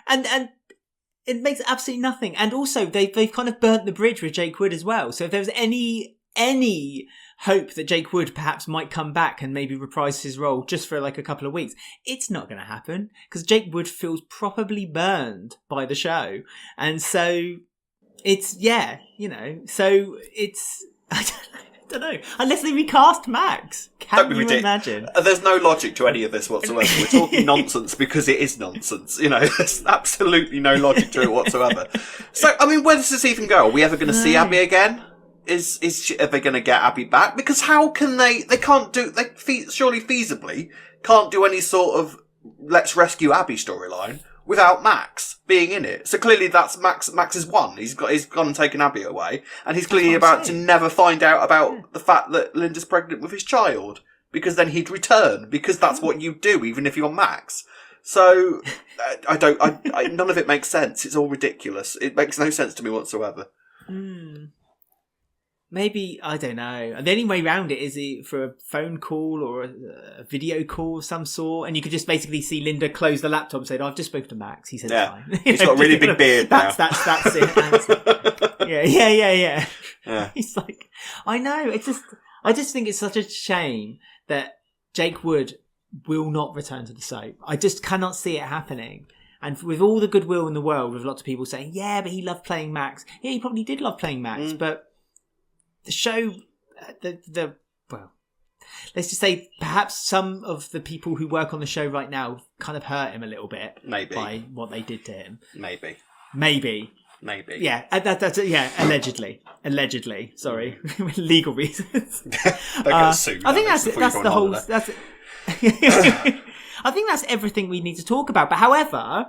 And it makes absolutely nothing. And also they've kind of burnt the bridge with Jake Wood as well. So if there was any hope that Jake Wood perhaps might come back and maybe reprise his role just for like a couple of weeks, it's not going to happen because Jake Wood feels properly burned by the show. And so it's, so it's, I don't know, unless they recast Max. Can you imagine? There's no logic to any of this whatsoever. We're talking nonsense because it is nonsense. There's absolutely no logic to it whatsoever. So, I mean, where does this even go? Are we ever going to see Abby again? Are they going to get Abby back? Because how can they can't do, surely feasibly can't do any sort of let's rescue Abby storyline without Max being in it. So clearly that's Max is won. He's gone and taken Abby away, and he's clearly about to never find out about the fact that Linda's pregnant with his child, because then he'd return, because that's what you do even if you're Max. So none of it makes sense. It's all ridiculous. It makes no sense to me whatsoever. Maybe, I don't know. The only way around it is for a phone call or a video call of some sort, and you could just basically see Linda close the laptop and say, I've just spoken to Max. He said it's fine. He's got a really big beard now. That's it. Yeah. He's like, I know. I just think it's such a shame that Jake Wood will not return to the soap. I just cannot see it happening. And with all the goodwill in the world, with lots of people saying, yeah, but he loved playing Max. Yeah, he probably did love playing Max, but the show, well, let's just say perhaps some of the people who work on the show right now kind of hurt him a little bit. Maybe. By what they did to him. Maybe. Yeah, that's allegedly. Sorry, legal reasons. Don't get sued. I think that's the whole. I think that's everything we need to talk about. But however,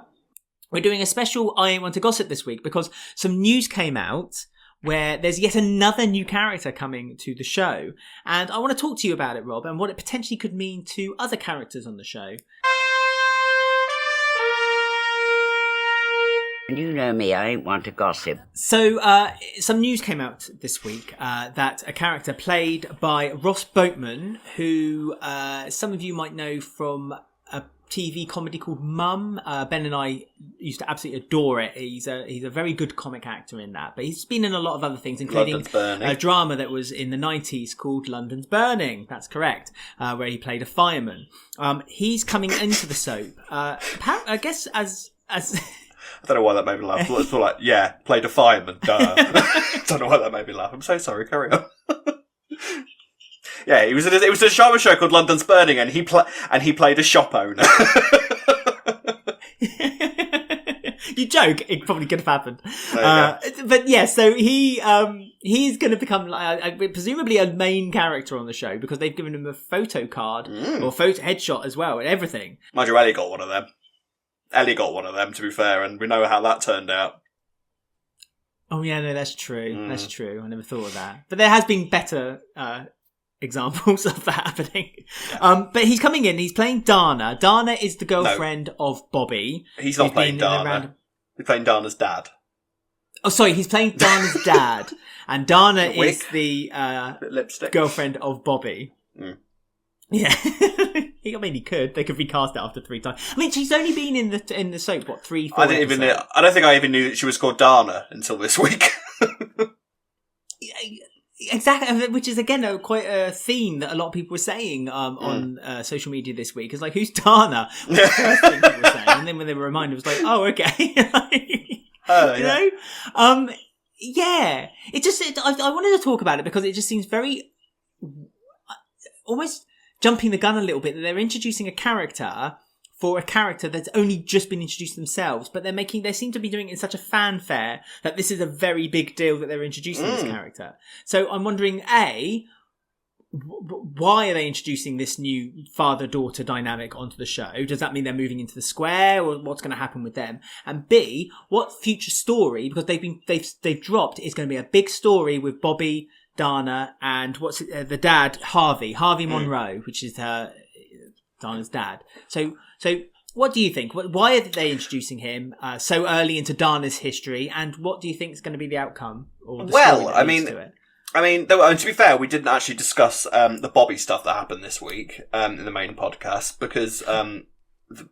we're doing a special I Ain't Want to Gossip this week because some news came out where there's yet another new character coming to the show. And I want to talk to you about it, Rob, and what it potentially could mean to other characters on the show. You know me, I ain't want to gossip. So, some news came out this week that a character played by Ross Boatman, who some of you might know from a TV comedy called Mum. Ben and I used to absolutely adore it. He's a very good comic actor in that, but he's been in a lot of other things, including a drama that was in the 90s called London's Burning. That's correct, where he played a fireman. He's coming into the soap, I guess as I don't know why that made me laugh. It's like, yeah, played a fireman. Duh. Don't know why that made me laugh. I'm so sorry. Carry on. Yeah, it was a drama show called London's Burning, and he played a shop owner. You joke. It probably could have happened. But yeah, so he's going to become presumably a main character on the show because they've given him a photo card or photo headshot as well and everything. Mind you, Ellie got one of them. To be fair, and we know how that turned out. Oh yeah, no, that's true. That's true. I never thought of that. But there has been better examples of that happening. Yeah. But he's coming in. He's playing Dana. Dana is the girlfriend of Bobby. He's not playing Dana. He's playing Dana's dad. Oh, sorry. He's playing Dana's dad, and Dana is the girlfriend of Bobby. Mm. Yeah. I mean, he could. They could recast it after 3 times. I mean, she's only been in the soap, 3, 4 I don't think I even knew that she was called Dana until this week. Exactly, which is again quite a theme that a lot of people were saying on social media this week. It's like, who's Dana? Was the first thing people were saying, and then when they were reminded, it was like, oh, okay. You know? Yeah. I wanted to talk about it because it just seems very almost jumping the gun a little bit that they're introducing a character for a character that's only just been introduced themselves, but they seem to be doing it in such a fanfare that this is a very big deal that they're introducing this character. So I'm wondering, A, why are they introducing this new father-daughter dynamic onto the show? Does that mean they're moving into the square, or what's going to happen with them? And B, what future story, because they've dropped, is going to be a big story with Bobby, Dana, and the dad, Harvey Monroe, which is Dana's dad. So what do you think? Why are they introducing him so early into Dana's history, and what do you think is going to be the outcome? Or the story that leads to it? To be fair, we didn't actually discuss the Bobby stuff that happened this week in the main podcast because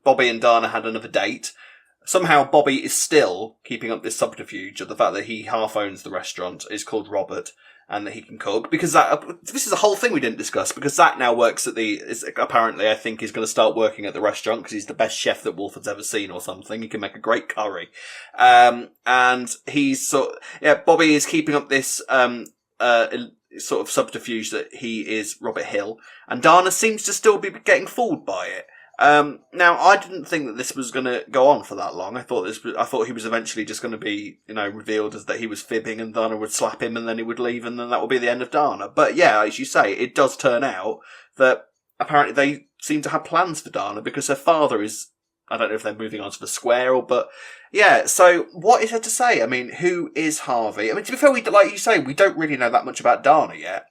Bobby and Dana had another date. Somehow Bobby is still keeping up this subterfuge of the fact that he half owns the restaurant, is called Robert, and that he can cook. Because this is a whole thing we didn't discuss, because Zach now works apparently, I think, he's going to start working at the restaurant because he's the best chef that Walford's ever seen or something. He can make a great curry. And he's Bobby is keeping up this sort of subterfuge that he is Robert Hill, and Dana seems to still be getting fooled by it. Now, I didn't think that this was going to go on for that long. I thought he was eventually just going to be, revealed as that he was fibbing, and Dana would slap him, and then he would leave, and then that would be the end of Dana. But yeah, as you say, it does turn out that apparently they seem to have plans for Dana because her father is. I don't know if they're moving on to the square but yeah, so what is there to say? I mean, who is Harvey? I mean, to be fair, like you say, we don't really know that much about Dana yet.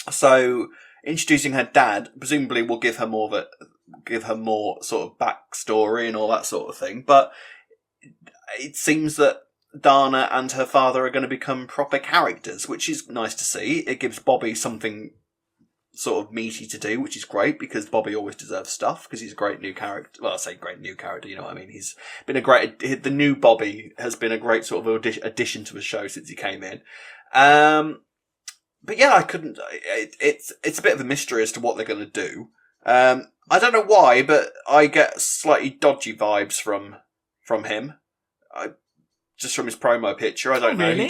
So introducing her dad presumably will give her more sort of backstory and all that sort of thing. But it seems that Dana and her father are going to become proper characters, which is nice to see. It gives Bobby something sort of meaty to do, which is great because Bobby always deserves stuff because he's a great new character. Well, I say great new character, you know what I mean? He's been the new Bobby has been a great sort of addition to the show since he came in. But yeah, it's a bit of a mystery as to what they're going to do. I don't know why, but I get slightly dodgy vibes from him. Just from his promo picture. I don't know. Really?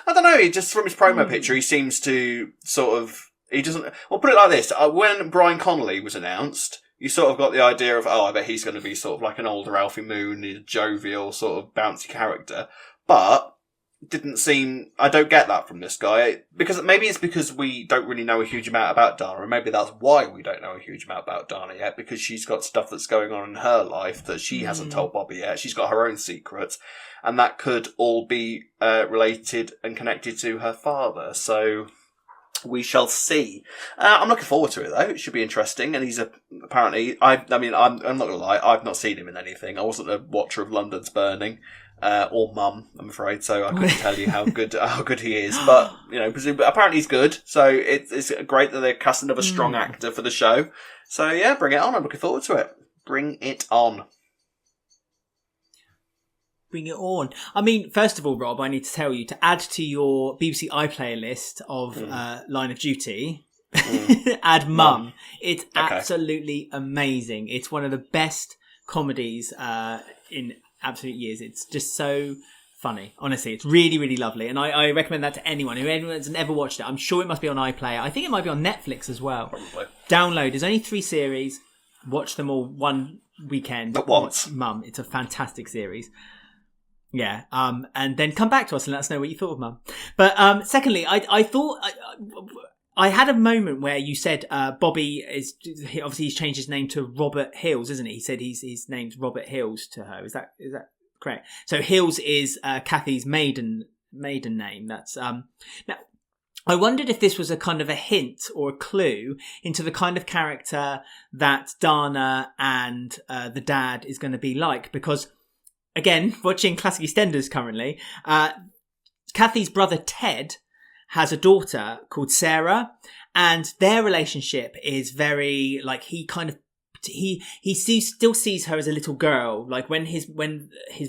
I don't know. Just from his promo picture, he seems to sort of. He doesn't. Well, put it like this: when Brian Connolly was announced, you sort of got the idea of, I bet he's going to be sort of like an older Alfie Moon, a jovial sort of bouncy character. But didn't seem. I don't get that from this guy because maybe it's because we don't really know a huge amount about Dana, and maybe that's why we don't know a huge amount about Dana yet, because she's got stuff that's going on in her life that she hasn't told Bobby yet. She's got her own secrets, and that could all be related and connected to her father. So. We shall see. I'm looking forward to it though. It should be interesting. And he's apparently. I'm not gonna lie. I've not seen him in anything. I wasn't a watcher of London's Burning or Mum. I'm afraid, so I couldn't tell you how good he is. But apparently he's good. So it's great that they're casting another strong actor for the show. So yeah, bring it on. I'm looking forward to it. Bring it on. Bring it on. I mean, first of all, Rob, I need to tell you to add to your BBC iPlayer list of Line of Duty, add Mum. It's absolutely amazing. It's one of the best comedies in absolute years. It's just so funny. Honestly, it's really, really lovely. And I recommend that to anyone. If anyone has never watched it, I'm sure it must be on iPlayer. I think it might be on Netflix as well. Probably. Download. There's only 3 series. Watch them all one weekend. At once. Mum. It's a fantastic series. Yeah, and then come back to us and let us know what you thought of Mum. But secondly, I thought I had a moment where you said Bobby is obviously he's changed his name to Robert Hills, isn't he? He said his name's Robert Hills to her. Is that correct? So Hills is Kathy's maiden name. That's now. I wondered if this was a kind of a hint or a clue into the kind of character that Dana and the dad is going to be like, because. Again, watching Classic EastEnders currently, Kathy's brother Ted has a daughter called Sarah, and their relationship is very like he still sees her as a little girl. Like when his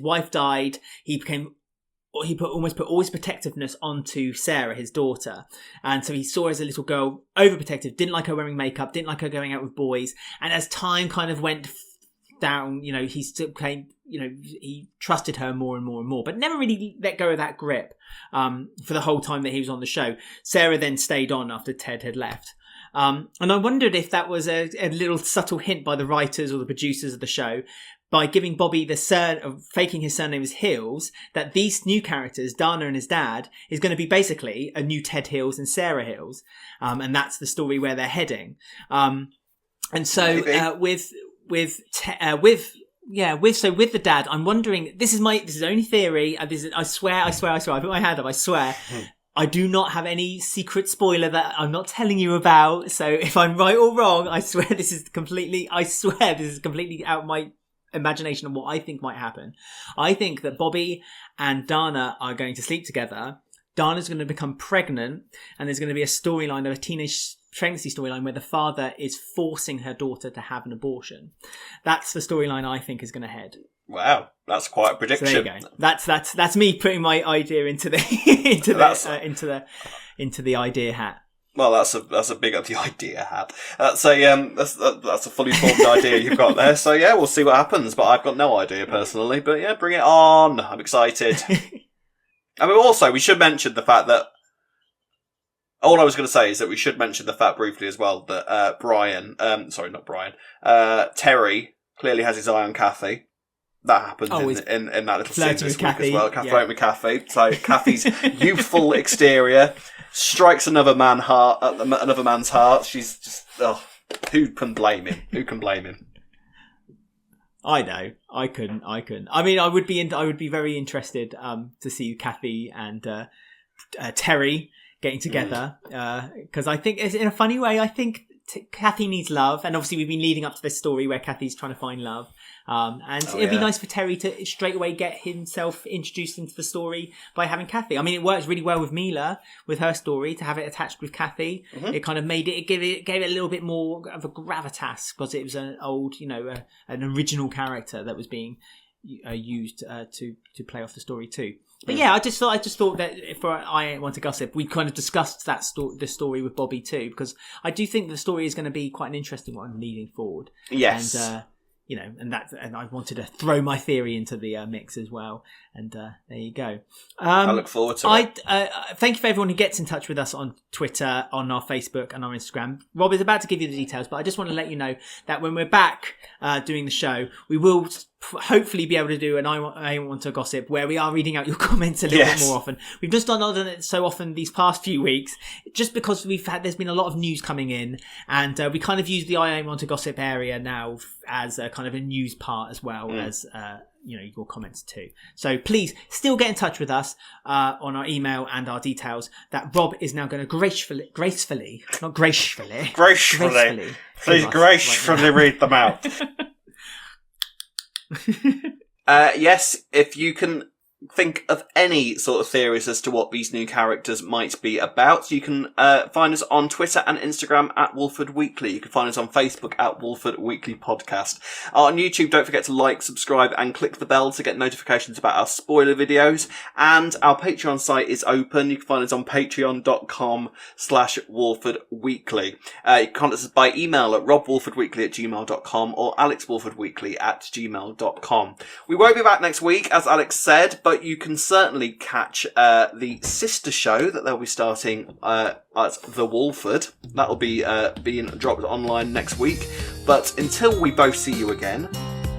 wife died, he put all his protectiveness onto Sarah, his daughter, and so he saw her as a little girl, overprotective, didn't like her wearing makeup, didn't like her going out with boys, and as time kind of went down, he still came. He trusted her more and more and more, but never really let go of that grip for the whole time that he was on the show. Sarah then stayed on after Ted had left. And I wondered if that was a little subtle hint by the writers or the producers of the show, by giving Bobby faking his surname as Hills, that these new characters, Dana and his dad, is going to be basically a new Ted Hills and Sarah Hills. And that's the story where they're heading. And so with the dad, I'm wondering, this is only theory. I swear, I put my hand up, I swear. I do not have any secret spoiler that I'm not telling you about. So if I'm right or wrong, I swear this is completely out of my imagination of what I think might happen. I think that Bobby and Dana are going to sleep together. Dana's going to become pregnant, and there's going to be a storyline of a teenage pregnancy storyline where the father is forcing her daughter to have an abortion. That's the storyline I think is going to head. Wow, that's quite a prediction. So there you go. That's me putting my idea into the into the idea hat. Well, that's a big the idea hat. That's a fully formed idea you've got there. So yeah, we'll see what happens. But I've got no idea personally. But yeah, bring it on. I'm excited. I mean, also we should mention the fact that all I was going to say is that we should mention the fact briefly as well that Terry clearly has his eye on Kathy. That happens in that little scene this week as well. Flirting with Kathy. So Kathy's youthful exterior strikes another man's heart. She's just, who can blame him? Who can blame him? I know. I couldn't. I mean, I would be very interested to see Kathy and Terry getting together, because I think, in a funny way, I think Kathy needs love, and obviously we've been leading up to this story where Kathy's trying to find love, it'd be nice for Terry to straight away get himself introduced into the story by having Kathy. I mean, it works really well with Mila with her story to have it attached with Kathy. Mm-hmm. It kind of gave it a little bit more of a gravitas because it was an old, an original character that was being used to play off the story too. But yeah, I just thought that for I Want to Gossip, we kind of discussed the story with Bobby too, because I do think the story is going to be quite an interesting one leading forward. Yes. And and I wanted to throw my theory into the mix as well. And there you go. I look forward to it. Thank you for everyone who gets in touch with us on Twitter, on our Facebook and our Instagram. Rob is about to give you the details, but I just want to let you know that when we're back doing the show, we will hopefully be able to do an I Want to Gossip where we are reading out your comments a little bit more often. We've just not done it so often these past few weeks, just because there's been a lot of news coming in, and we kind of use the I Want to Gossip area now as a kind of a news part as well as your comments too. So please still get in touch with us on our email and our details that Rob is now going to gracefully read them out. Yes, if you can think of any sort of theories as to what these new characters might be about, you can find us on Twitter and Instagram at Walford Weekly. You can find us on Facebook at Walford Weekly Podcast. On YouTube, don't forget to like, subscribe and click the bell to get notifications about our spoiler videos. And our Patreon site is open. You can find us on patreon.com/Walford Weekly. You can contact us by email at robwalfordweekly@gmail.com or alexwalfordweekly@gmail.com. We won't be back next week, as Alex said, but you can certainly catch the sister show that they'll be starting at the Walford. That'll be being dropped online next week. But until we both see you again,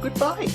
goodbye.